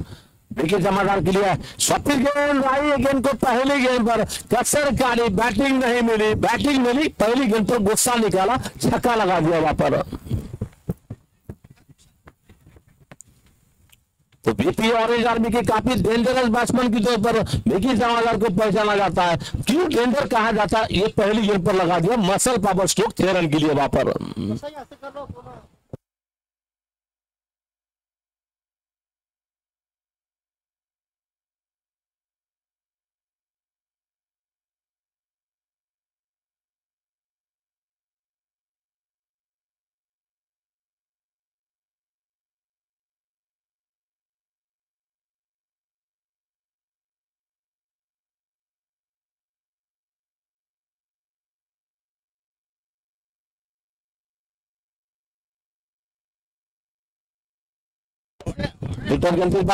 विकेट जमादार के लिए। स्वप्निल गेंद आई है, गेंद को पहली गेंद पर कसर काटी, बैटिंग नहीं मिली, बैटिंग मिली, पहली गेंद पर गुस्सा निकाला, छक्का लगा दिया वहां पर। तो बीपी ऑरेंज आर्मी के काफी डेंजरस बैट्समैन के तौर पर विकी जमादार को पहचाना जाता है। क्यों डेंजर कहा जाता है, ये पहली गेंद पर लगा दिया मसल पावर स्ट्रोक 6 रन के लिए वहां पर।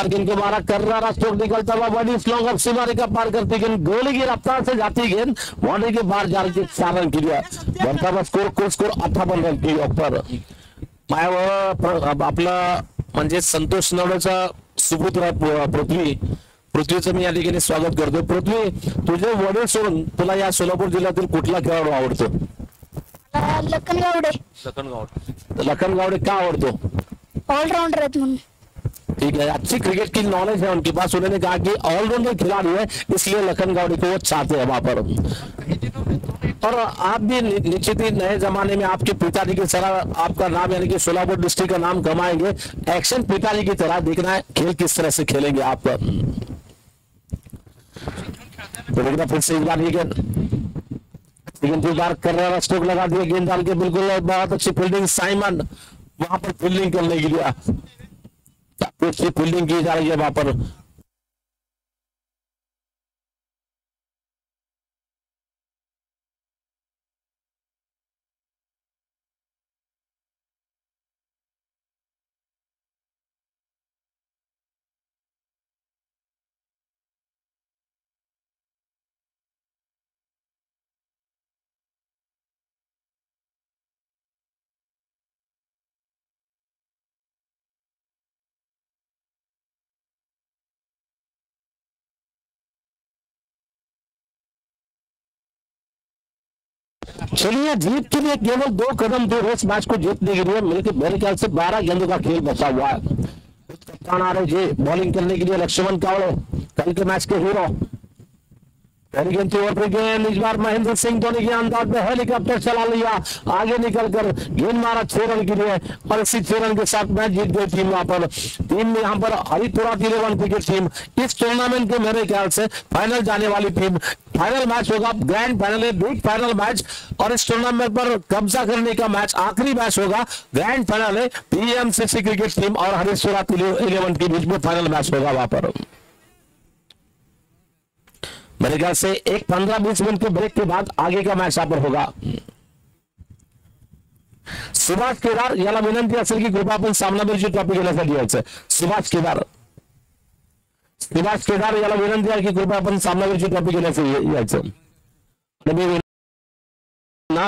गेंद के मारा कर रहा स्ट्रोक निकलता हुआ, बड़ी स्लॉन्ग अब सीमारे का पार करती गेंद, गोली की रफ्तार से जाती गेंद बाउंड्री के बाहर जा रही 4 रन के लिए। बनता हुआ स्कोर 58 रन की पर। आपला म्हणजे संतोष नवलेचा सुपुत्र पृथ्वीचं मी या ठिकाणी स्वागत करतो। पृथ्वी, तुझे वडील सोडून तुला या सोलापूर जिल्ह्यातील कुठला खेळाडू आवडतो? लखन गावडे का आवडतो? ऑलराउंडर आहेत म्हणून। ठीक है, अच्छी क्रिकेट की नॉलेज है उनके पास। उन्होंने कहा कि ऑलराउंडर खिलाड़ी है, इसलिए लखन गावड़े को वो चाहते हैं वहां पर। और आप भी निश्चित ही नए जमाने में आपके पिताजी की तरह आपका नाम यानी कि सोलापुर डिस्ट्रिक्ट का नाम कमाएंगे। एक्शन पिताजी की तरह देखना है खेल किस तरह से खेलेंगे आप। तो देखना फिर से एक बार ये गेंद बार कर रहा, स्ट्रोक लगा दिया गेंद डाल के, बिल्कुल बहुत अच्छी फील्डिंग साइमन वहां पर फील्डिंग करने के लिए फील्डिंग की जा रही है वहां पर। चलिए, जीत के लिए केवल 2 कदम दूर है इस मैच को जीतने के लिए। मिलकर मेरे ख्याल से 12 गेंदों का खेल बचा हुआ है। कप्तान आ रहे जी बॉलिंग करने के लिए लक्ष्मण कावड़े, कल के मैच के हीरो। पहली गेंद ओवर पर गेंद इस बार महेंद्र सिंह धोनी के अंदाज में हेलीकॉप्टर चला लिया, आगे निकलकर गेंद मारा 6 रन के लिए और इसी 6 रन के साथ मैच जीत गई टीम। वहां पर टीम यहाँ पर हरिपुरा 11 क्रिकेट टीम इस टूर्नामेंट के मेरे ख्याल से फाइनल जाने वाली टीम। फाइनल मैच होगा, ग्रैंड फाइनल है, बिग फाइनल मैच और इस टूर्नामेंट पर कब्जा करने का मैच, आखिरी मैच होगा, ग्रैंड फाइनल है। PMCC क्रिकेट टीम और हरिपुरा 11 के बीच में फाइनल मैच होगा वहां पर। मेरे ख्याल से एक 15-20 मिनट के ब्रेक के बाद आगे का मैच यहाँ पर होगा। सुभाष केदार याला विनंती असेल की कृपा आपण सामनावीरची ट्रॉफी घेण्यासाठी यायचं। सुभाष केदार याला विनंती आहे की कृपा आपण सामनावीरची ट्रॉफी घेण्यासाठी यायचं ना।